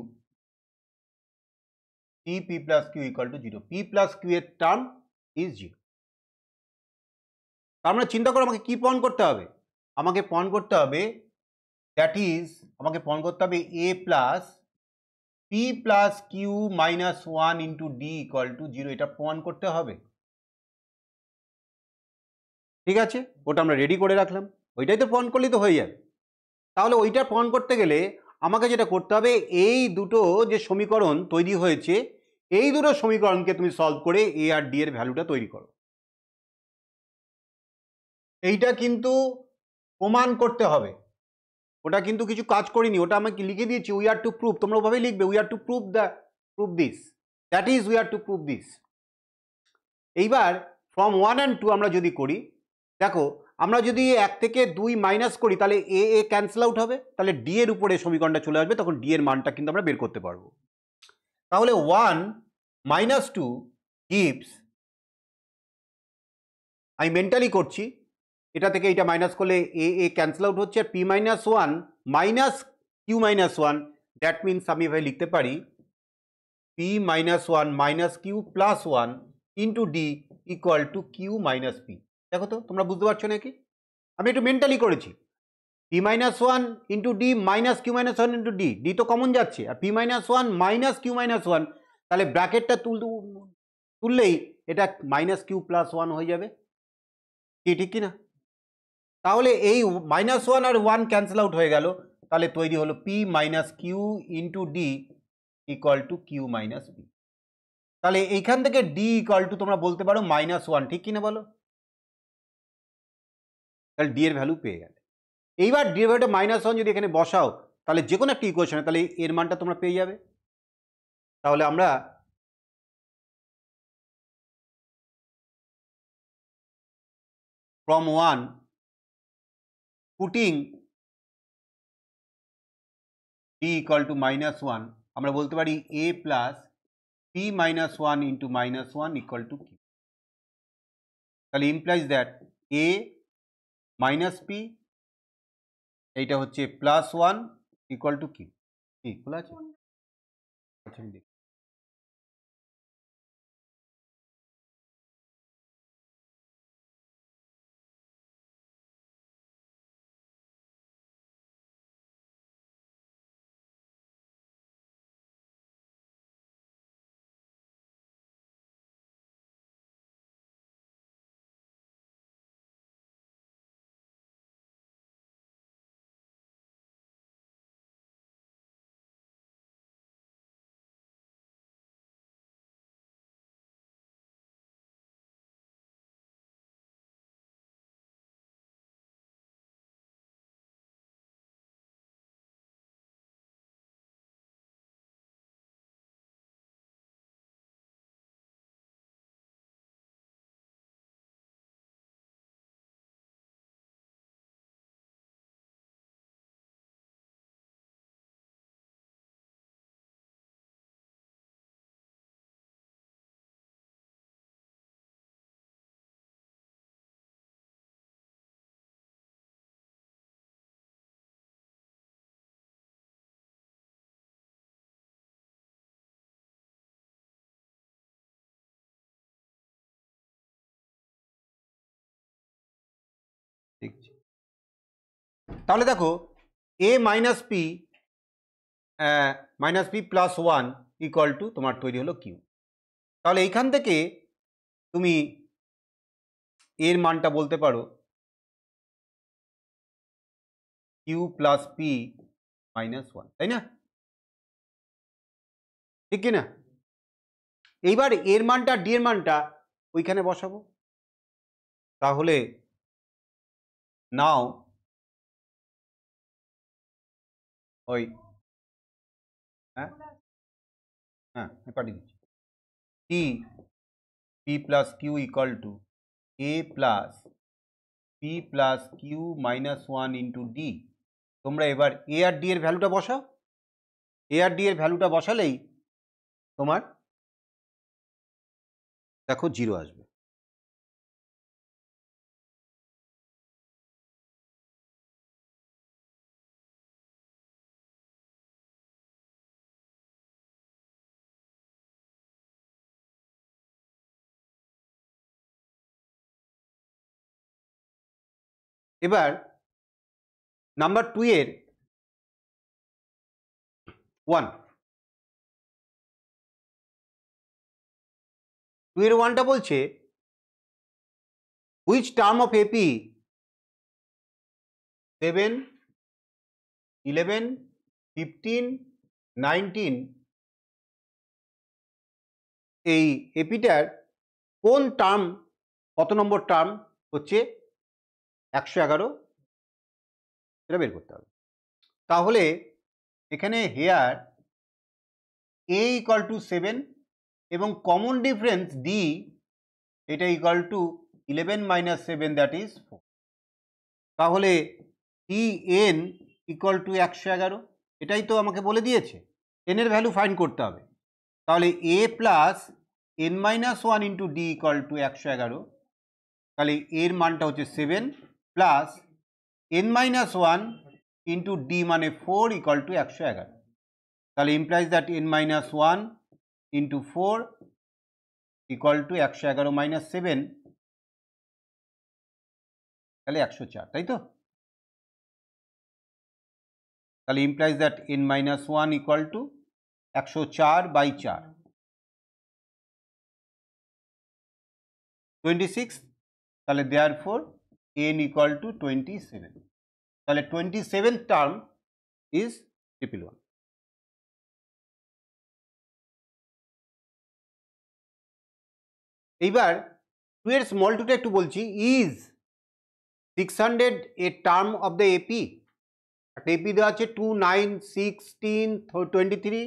Speaker 1: equal to 0। P plus q এর টার্ম ইজ 0। তার মানে চিন্তা করো আমাকে কি প্রমাণ করতে হবে? আমাকে প্রমাণ করতে হবে a plus p plus q minus 1 into D equal to 0। এটা প্রমাণ করতে হবে। ঠিক আছে, ওটা আমরা রেডি করে রাখলাম। ওইটাই তো প্রমাণ করলেই তো হয়ে যাবে। তাহলে ওইটা প্রমাণ করতে গেলে আমাকে যেটা করতে হবে, এই দুটো যে সমীকরণ তৈরি হয়েছে, এই দুটো সমীকরণকে তুমি সলভ করে এ আর ডি এর ভ্যালুটা তৈরি করো। এইটা কিন্তু প্রমাণ করতে হবে, ওটা কিন্তু কিছু কাজ করিনি, ওটা আমাকে লিখে দিয়েছি উই আর টু প্রুভ। তোমরা ওভাবেই লিখবে we are to prove this, that is we are to prove this. এইবার ফ্রম 1 and 2 আমরা যদি করি, দেখো আমরা যদি 1 থেকে 2 মাইনাস করি তাহলে এ ক্যান্সেল আউট হবে, তাহলে ডি এর উপরে সমীকরণটা চলে আসবে, তখন ডি এর মানটা কিন্তু আমরা বের করতে পারবো। তাহলে 1 minus 2 gives, আমি মেন্টালি করছি, এটা থেকে এটা মাইনাস করলে এ ক্যান্সেল আউট হচ্ছে, p minus 1 minus q minus 1, that means আমি এভাবে লিখতে পারি p minus 1 minus q plus 1 into D equal to q minus p. দেখো তো তোমরা বুঝতে পারছো নাকি? আমি একটু মেন্টালি করেছি। P minus 1 into d minus q minus 1 into d, d তো কমন যাচ্ছে, আর p minus 1 minus q minus 1, তাহলে ব্র্যাকেটটা তুললেই এটা মাইনাস কিউ প্লাস 1 হয়ে যাবে। কি ঠিক কিনা? তাহলে এই মাইনাস 1 আর 1 ক্যান্সেল আউট হয়ে গেল, তাহলে তৈরি হলো p minus q into D equal to q minus p. তাহলে এইখান থেকে ডি ইকুয়াল টু তোমরা বলতে পারো -1, ঠিক কিনা বলো? তাহলে ডি এর ভ্যালু পেয়ে গেলে। এইবার ডি এর ভ্যালুটা -1 যদি এখানে বসাও, তাহলে যে কোনো একটা ইকুয়েশনে তাহলে এর মানটা তোমরা পেয়ে যাবে। তাহলে আমরা from 1 putting d equal to -1, আমরা বলতে পারি a plus p minus 1 into -1 equal to q। তাহলে implies that a minus p, এইটা হচ্ছে +1 equal to q। কি খোলা আছে? আচ্ছা আমি দেখি। দেখছি। তাহলে দেখো a minus P plus 1 equal two তোমার তৈরি হলো কিউ। তাহলে এইখান থেকে তুমি এর মানটা বলতে পারো কিউ প্লাস পি -1, তাই না? ঠিক কিনা? এইবার এর মানটা ডি এর মানটা ওইখানে বসাবো। তাহলে নাও ওই হ্যাঁ হ্যাঁ পাঠিয়ে দিচ্ছি। P plus q equal to a plus p plus q -1 into d. তোমরা এবার এ আর ডি এর ভ্যালুটা বসাও। এ আর ডি এর ভ্যালুটা বসালেই তোমার দেখো 0 আসবে। এবার নাম্বার 2 এর 1, 2 এর 1টা বলছে হুইচ টার্ম অফ এপি 7, 11, 15, 19 এই এপিটার কোন টার্ম, কত নম্বর টার্ম হচ্ছে 111, সেটা বের করতে হবে। তাহলে এখানে হেয়ার a ইকুয়াল টু 7 এবং কমন ডিফারেন্স d এটা equal two 11 minus 7, that is 4। তাহলে tn ইকুয়াল টু 111, এটাই তো আমাকে বলে দিয়েছে। n এর ভ্যালু ফাইন্ড করতে হবে। তাহলে a plus n minus 1 into d equal to 111, তাহলে এর মানটা হচ্ছে 7 plus n minus 1 into d মানে 4 ইকুয়াল টু 111। তাহলে implies that n minus 1 into 4 equal to 111 minus 7, তাহলে 104, তাই তো? তাহলে implies that n minus 1 equal to 104 by 4, 26। তাহলে দেয়ারফর n ইকুয়াল টু 27। তাহলে 27th টার্ম ইজ 111। এইবার 2 এর স্মল 2টা একটু বলছি। Is 600 a term of the AP? একটা এপি দেওয়া আছে 2, 9, 16, 23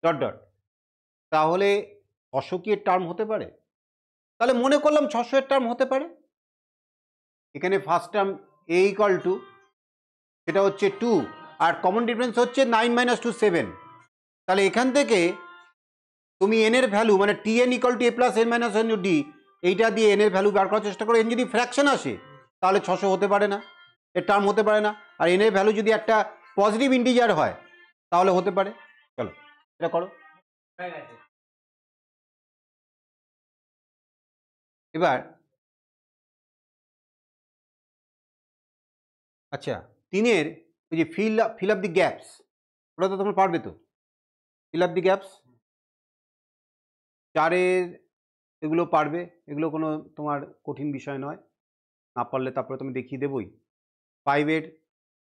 Speaker 1: ডট ডট। তাহলে 600 কি এর টার্ম হতে পারে? তাহলে মনে করলাম 600 এর টার্ম হতে পারে। এখানে first term a equal to, সেটা হচ্ছে 2, আর কমন ডিফারেন্স হচ্ছে 9 মাইনাস 2 7। তাহলে এখান থেকে তুমি n এর ভ্যালু মানে tn equal to a plus n minus n d, এইটা দিয়ে n এর ভ্যালু বার করার চেষ্টা করো। n যদি ফ্র্যাকশন আসে তাহলে 600 হতে পারে না, এর টার্ম হতে পারে না। আর n এর ভ্যালু যদি একটা পজিটিভ ইন্টিজার হয় তাহলে হতে পারে। চলো এটা করো। এবার আচ্ছা, 3-এর ওই যে ফিল আপ দি গ্যাপস, ওটা তো তোমরা পারবে তো, ফিল আপ দি গ্যাপস। 4-এর এগুলো পারবে, এগুলো কোনো তোমার কঠিন বিষয় নয়, না পারলে তারপরে তুমি দেখিয়ে দেবই। 5-এর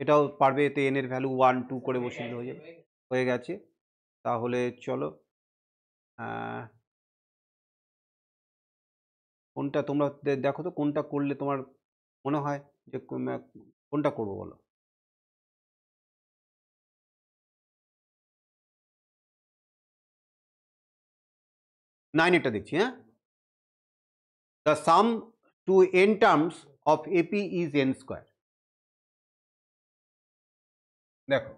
Speaker 1: এটাও পারবে, এতে n এর ভ্যালু 1, 2 করে বসিয়ে হয়ে যাবে, হয়ে গেছে। তাহলে চলো কোনটা তোমরা দেখো তো, কোনটা করলে তোমার মনে হয় যে কোনটা করবো বলো। নাইনেরটা দেখছি। হ্যাঁ, the sum to n terms of AP is n square. দেখো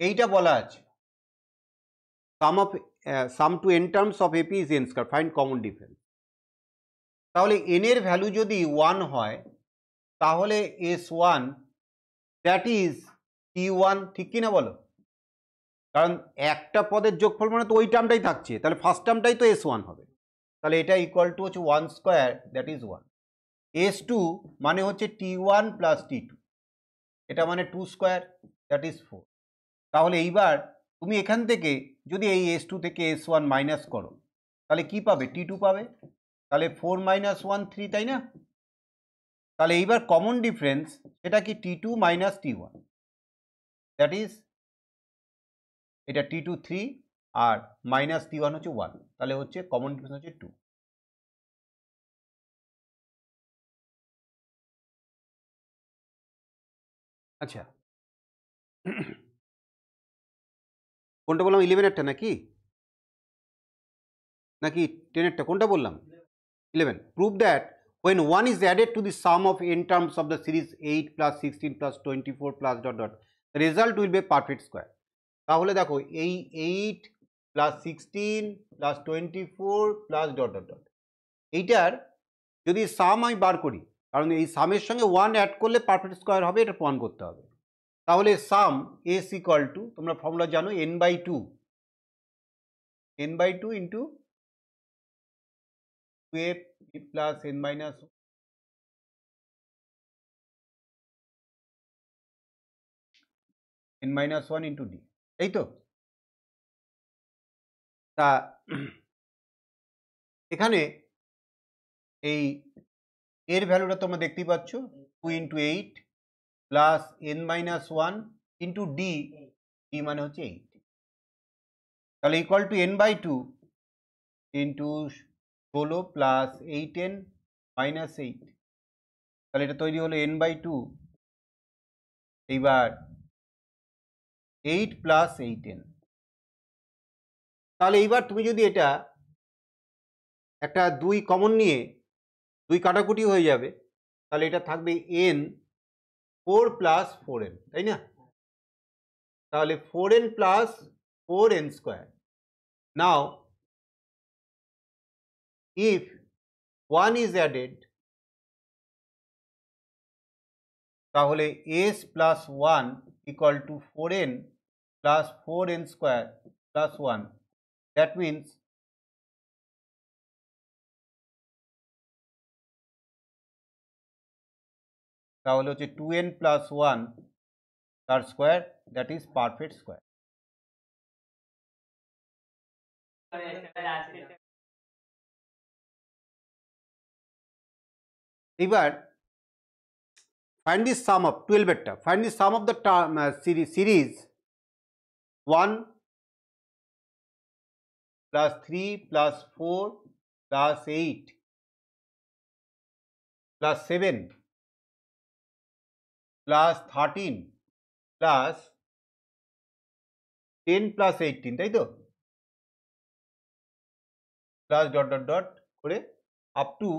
Speaker 1: এইটা বলা আছে sum to n terms of AP is n square, find common difference. তাহলে n এর ভ্যালু যদি 1 হয় তাহলে s1 দ্যাট ইজ t1, ঠিক কিনা বলো? কারণ একটা পদের যোগফল মানে তো ওই টার্মটাই থাকছে, তাহলে ফার্স্ট টার্মটাই তো s1 হবে। তাহলে এটা ইকুয়াল টু হচ্ছে 1 স্কোয়ার, দ্যাট ইজ 1। s2 মানে হচ্ছে t1 প্লাস t2, এটা মানে 2 স্কোয়ার, দ্যাট ইজ 4। তাহলে এইবার তুমি এখান থেকে যদি এই s2 থেকে s1 মাইনাস করো তাহলে কি পাবে? t2 পাবে। তাহলে 4 মাইনাস 1 3, তাই না? তাহলে এইবার কমন ডিফারেন্স সেটা কি t2 minus t1, that is এটা t2 3 আর মাইনাস t1 হচ্ছে 1, তাহলে হচ্ছে কমন ডিফারেন্স হচ্ছে 2। আচ্ছা, কোনটা বললাম? 11-এরটা নাকি 10-এরটা? কোনটা বললাম? 11। Prove that when 1 is added to the sum of n terms of the series 8 plus 16 plus 24 plus dot dot, the result will be a perfect square। তাহলে দেখো এই 8 plus 16 plus 24 plus dot dot dot, এইটার যদি সাম আমি বার করি, কারণ এই সামের সঙ্গে 1 অ্যাড করলে পারফেক্ট স্কোয়ার হবে, এটা প্রমাণ করতে হবে। তাহলে সাম এস ইকুয়াল টু, তোমরা ফর্মুলা জানো, n/2, n/2 into 2f plus n minus n-1 into D, এই তো। তা এখানে এই এর ভ্যালুটা তোমরা দেখতেই পাচ্ছ, 2 into 8 plus n-1 into d, D মানে হচ্ছে 8, তাহলে equal to n/2 into 16 plus 8n minus 8, তাহলে এটা তৈরি হলো n/2, এইবার 8 প্লাস 8n। তাহলে এইবার তুমি যদি এটা একটা 2 কমন নিয়ে 2 কাটাকুটি হয়ে যাবে, তাহলে এটা থাকবে n 4 প্লাস 4n, তাই না? তাহলে 4n plus 4n square. Now if 1 is added, তাহলে s plus 1 equal two 4n plus 4n square plus 1, that means তাহলে হচ্ছে 2n প্লাস 1 তার square, that is perfect square. এবার find the sum of 12 এরটা, find the sum of the term series 1 plus 3 plus 4 plus 8 plus 7 plus 13 plus 10 plus 18, তাই তো? Plus dot dot dot করে up to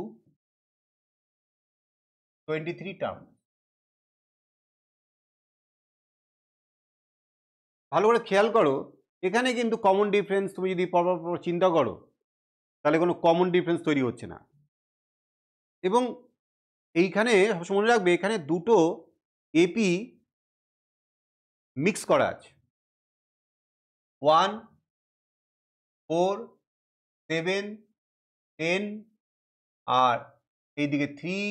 Speaker 1: 23 term. ভালো করে খেয়াল করো, এখানে কিন্তু কমন ডিফারেন্স তুমি যদি পরপর চিন্তা করো তাহলে কোনো কমন ডিফারেন্স তৈরি হচ্ছে না। এবং এইখানে মনে রাখবে এখানে দুটো এপি মিক্স করা আছে, 1 4 7 10 আর এইদিকে 3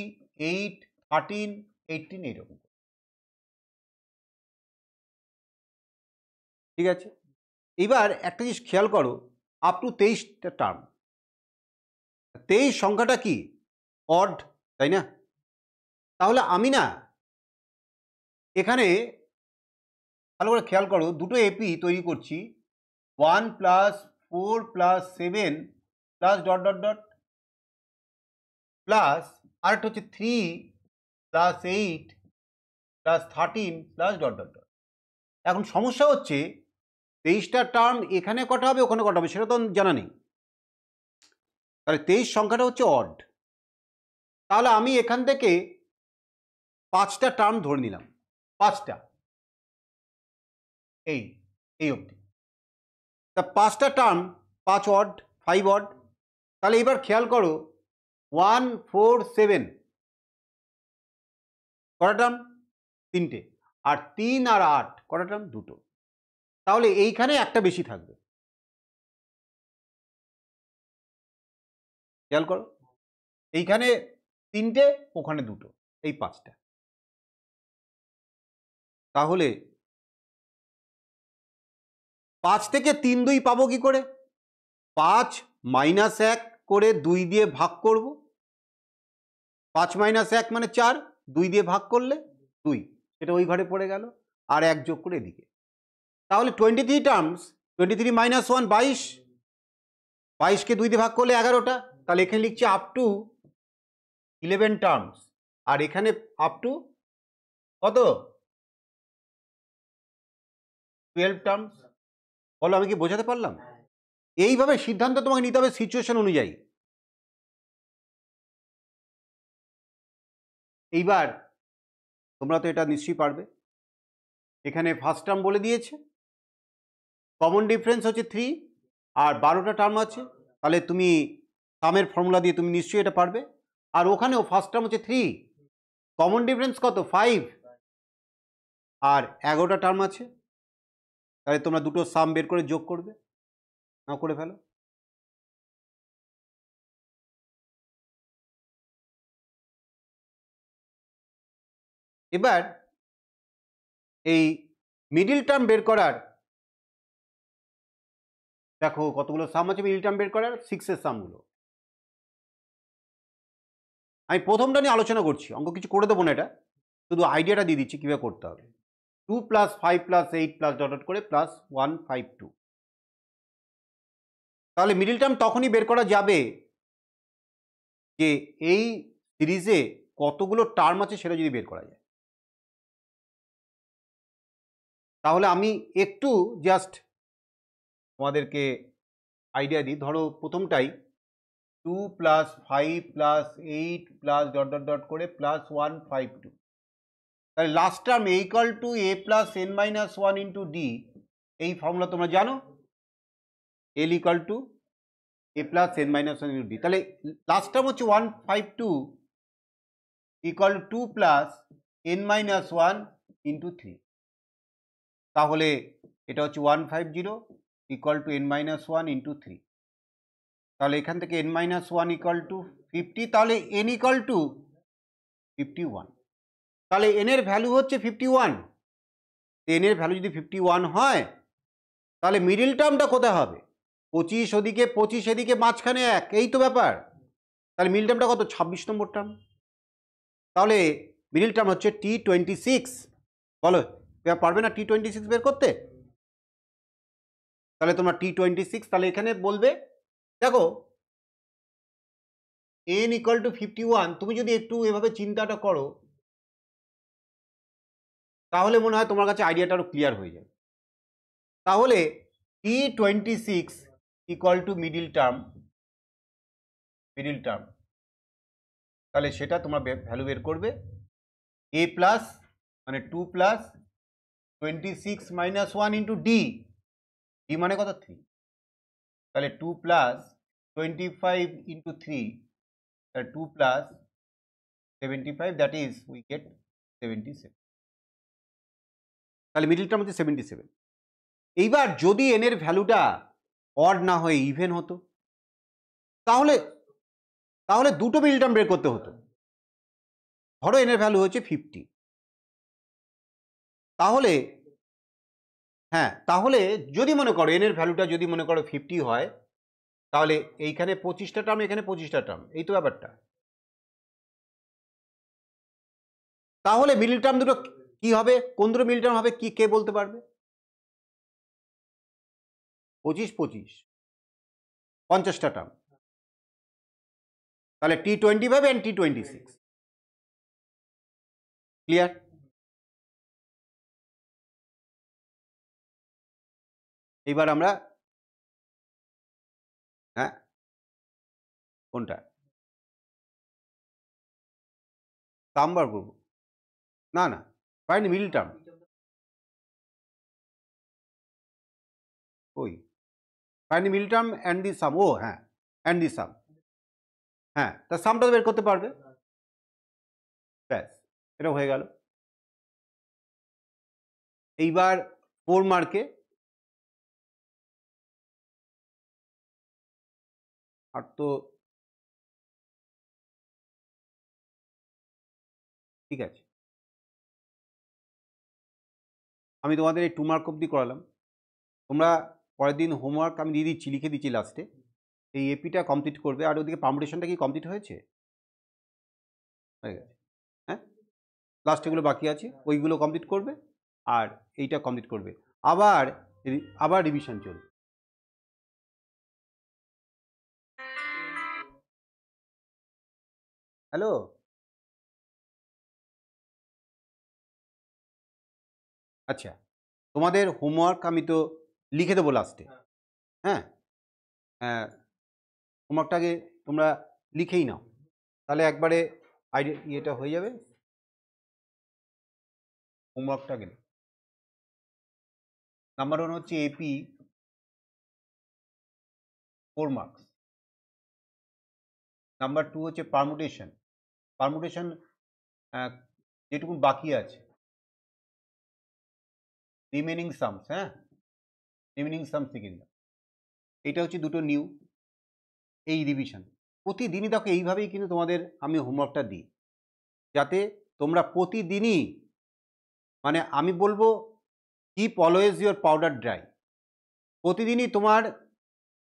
Speaker 1: 8 13 18 এইরকম, ঠিক আছে? এবার একটা জিনিস খেয়াল করো, আপ টু 23টা টার্ম, 23 সংখ্যাটা কি অড, তাই না? তাহলে আমি না এখানে ভালো করে খেয়াল করো, দুটো এপি তৈরি করছি, 1 plus 4 plus 7 plus dot dot dot plus আরেকটা হচ্ছে 3 plus 8 plus 13 plus dot dot dot. এখন সমস্যা হচ্ছে 23টা টার্ম এখানে কটা হবে ওখানে কটা হবে সেটা তো জানা নেই, তাহলে 23 সংখ্যাটা হচ্ছে অড। তাহলে আমি এখান থেকে 5টা টার্ম ধরে নিলাম, 5টা, এই এই অবধি, তা 5টা টার্ম 5 অড 5 অড। তাহলে এবার খেয়াল করো 1 4 7 কটা টার্ম, 3টে, আর 3 আর 8 কটা টার্ম, 2টো। তাহলে এইখানে একটা বেশি থাকবে, খেয়াল করো এইখানে 3টে ওখানে 2টো, এই 5টা। তাহলে 5 থেকে 3 2 পাবো কি করে? 5 মাইনাস 1 করে 2 দিয়ে ভাগ করব, 5 মাইনাস 1 মানে 4, 2 দিয়ে ভাগ করলে 2, এটা ওই ঘরে পড়ে গেল, আর 1 যোগ করে এদিকে। তাহলে 23 টার্মস, 23 মাইনাস 1 22, 22কে 2 দিয়ে ভাগ করলে 11টা, তাহলে এখানে লিখছি আপ টু 11 টার্মস, আর এখানে আপ টু কত 12 টার্মস। বলো আমি কি বোঝাতে পারলাম? এইভাবে সিদ্ধান্ত তোমাকে নিতে হবে সিচুয়েশন অনুযায়ী। এইবার তোমরা তো এটা নিশ্চয়ই পারবে। এখানে ফার্স্ট টার্ম বলে দিয়েছে, কমন ডিফারেন্স হচ্ছে 3 আর 12টা টার্ম আছে, তাহলে তুমি সামের ফর্মুলা দিয়ে তুমি নিশ্চয়ই এটা পারবে। আর ওখানেও ফার্স্ট টার্ম হচ্ছে 3, কমন ডিফারেন্স কত 5, আর 11টা টার্ম আছে, তাহলে তোমরা দুটো সাম বের করে যোগ করবে, না করে ফেলো। এবার এই মিডিল টার্ম বের করার দেখো কতগুলো সাম আছে মিডিল টার্ম বের করার, 6 এর সামগুলো। আমি প্রথমটা নিয়ে আলোচনা করছি, অঙ্ক কিছু করে দেবো না, এটা শুধু আইডিয়াটা দিয়ে দিচ্ছি কীভাবে করতে হবে। 2 + 5 + 8 + ডট করে প্লাস 152। তাহলে মিডিল টার্ম তখনই বের করা যাবে যে এই সিরিজে কতগুলো টার্ম আছে সেটা যদি বের করা যায়। তাহলে আমি একটু জাস্ট তোমাদেরকে আইডিয়া দিই। ধরো প্রথমটাই 2 + 5 + 8 + ডট ডট ডট করে প্লাস 152। তাহলে last term a = a + n - 1 × d, এই ফর্মুলা তোমরা জানো, l = a + n - 1 × d। তাহলে লাস্ট টার্ম হচ্ছে 152 = 2 + n - 1 × 3। তাহলে এটা হচ্ছে 150 = n - 1 × 3। তাহলে এখান থেকে n - 1 = 50, তাহলে n = 51। তাহলে n এর ভ্যালু হচ্ছে 51। n এর ভ্যালু যদি 51 হয় তাহলে মিডিল টার্মটা কোথায় হবে? 25 ওদিকে, 25 এদিকে, মাঝখানে 1, এই তো ব্যাপার। তাহলে মিডিল টার্মটা কত? 26 নম্বর টার্ম। তাহলে মিডিল টার্ম হচ্ছে T26। বলো এবার পারবে না T26 বের করতে? তাহলে তোমরা T26 তাহলে এখানে বলবে, দেখো n = 51। তুমি যদি একটু এভাবে চিন্তাটা করো তাহলে মনে হয় তোমার কাছে আইডিয়াটা আরো ক্লিয়ার হয়ে যাবে। তাহলে T26 = মিডিল টার্ম, তাহলে সেটা তোমরা ভ্যালু বের করবে। a প্লাস মানে 2 + 26 - 1 × d, d মানে কত? 3। তাহলে 2 + 25 × 3, তাহলে 2 + 75, দ্যাট ইজ উই গেট 77। তাহলে মিডিল টার্ম হচ্ছে 77। এইবার যদি n এর ভ্যালুটা অড না হয়ে ইভেন হতো তাহলে দুটো মিডিল টার্ম বের করতে হতো। ধরো n এর ভ্যালু হচ্ছে 50, তাহলে হ্যাঁ, তাহলে যদি মনে করো n এর ভ্যালুটা যদি মনে করো 50 হয়, তাহলে এইখানে 25টা টার্ম, এখানে 25টা টার্ম, এই তো ব্যাপারটা। তাহলে মিডিল টার্ম দুটো কি হবে? কোন দুটো মিডিল টার্ম হবে কি কে বলতে পারবে? 25 25, 50টা টার্ম। তাহলে T25 and T26 ক্লিয়ার? এবার আমরা হ্যাঁ কোনটা সাম বার করবো? না না, ফাইন্ড মিডিল টার্ম। ওই find middle term and the sum. ও হ্যাঁ, অ্যান্ড দি সাম। হ্যাঁ, তা সামটা বের করতে পারবে, ব্যাস এটা হয়ে গেল। এইবার 4 মার্কে আর তো ঠিক আছে, আমি তোমাদের এই 2 মার্ক অবধি করালাম। তোমরা পরের দিন হোমওয়ার্ক আমি দিয়ে দিচ্ছি, লিখে দিচ্ছি লাস্টে, এই এপিটা কমপ্লিট করবে। আর ওদিকে পারমুটেশনটা কি কমপ্লিট হয়েছে? হয়ে গেছে, হ্যাঁ, লাস্ট এগুলো বাকি আছে, ওইগুলো কমপ্লিট করবে আর এইটা কমপ্লিট করবে। আবার রিভিশন চলবে। হ্যালো, আচ্ছা তোমাদের হোমওয়ার্ক আমি তো লিখে দেবো লাস্টে। হ্যাঁ, হোমওয়ার্কটাকে তোমরা লিখেই নাও, তাহলে একবারে ইয়েটা হয়ে যাবে। হোমওয়ার্কটাকে নাম্বার 1 হচ্ছে এপি 4 মার্কস। নাম্বার 2 হচ্ছে পারমুটেশন যেটুকু বাকি আছে, রিমেনিং সামস। হ্যাঁ, রিমেনিং সামস লিখে দিলাম। এটা হচ্ছে দুটো নিউ, এই রিভিশন প্রতিদিনই দেখো এইভাবেই কিন্তু তোমাদের আমি হোমওয়ার্কটা দিই, যাতে তোমরা প্রতিদিনই, মানে আমি বলবো keep always your powder dry. প্রতিদিনই তোমার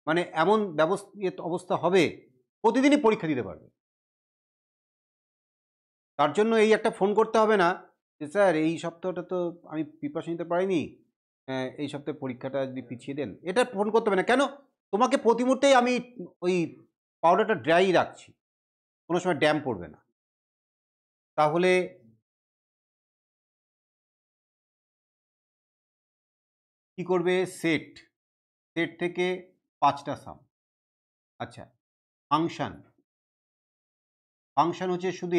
Speaker 1: মানে এমন অবস্থা হবে, প্রতিদিনই পরীক্ষা দিতে পারবে। তার জন্য এই একটা ফোন করতে হবে না যে স্যার এই সপ্তাহটা তো আমি প্রিপারেশন নিতে পারিনি, এই সপ্তাহে পরীক্ষাটা যদি পিছিয়ে দেন, এটা ফোন করতে হবে না। কেন? তোমাকে প্রতি মুহূর্তেই আমি ওই পাউডারটা ড্রাই রাখছি, কোনো সময় ড্যাম পড়বে না। তাহলে কি করবে? সেট থেকে 5টা সাম। আচ্ছা, ফাংশন হচ্ছে শুধু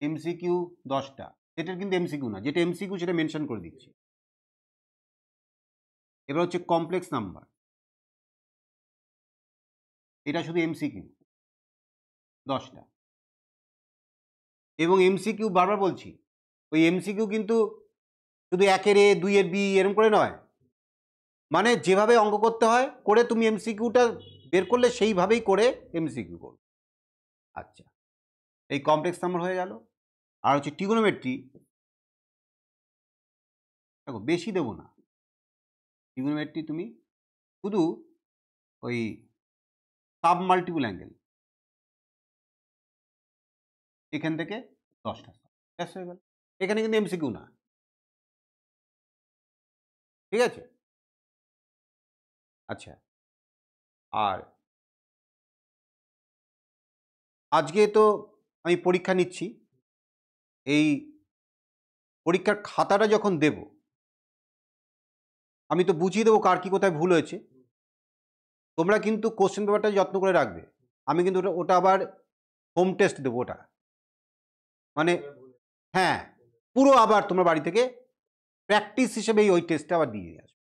Speaker 1: এমসিকিউ 10টা। সেটার কিন্তু এমসিকিউ না, যেটা এমসিকিউ সেটা মেনশন করে দিচ্ছি। এবার হচ্ছে কমপ্লেক্স নাম্বার, এটা শুধু এমসিকিউ 10টা। এবং এমসিকিউ বারবার বলছি, ওই এমসিকিউ কিন্তু শুধু 1-এর এ 2-এর বি এরকম করে নয়, মানে যেভাবে অঙ্ক করতে হয় করে তুমি এমসিকিউটা বের করলে সেইভাবেই করে এমসিকিউ করো। আচ্ছা, এই কমপ্লেক্স নাম্বার হয়ে গেল। আর হচ্ছে ট্রিগোনোমেট্রি, দেখো বেশি দেবো না। ট্রিগোনোমেট্রি তুমি শুধু ওই সাব মাল্টিপল অ্যাঙ্গেল, এখান থেকে 10টা ব্যাস হয়ে গেল। এখানে কিন্তু এমসিকিউ না, ঠিক আছে? আচ্ছা, আর আজকে তো আমি পরীক্ষা নিচ্ছি, এই পরীক্ষার খাতাটা যখন দেব আমি তো বুঝিয়ে দেবো কার কি কোথায় ভুল হয়েছে। তোমরা কিন্তু কোশ্চেন পেপারটা যত্ন করে রাখবে। আমি কিন্তু ওটা আবার হোম টেস্ট দেবো, ওটা মানে হ্যাঁ, পুরো আবার তোমরা বাড়ি থেকে প্র্যাকটিস হিসেবে ওই টেস্টটা আবার দিয়ে আসবে।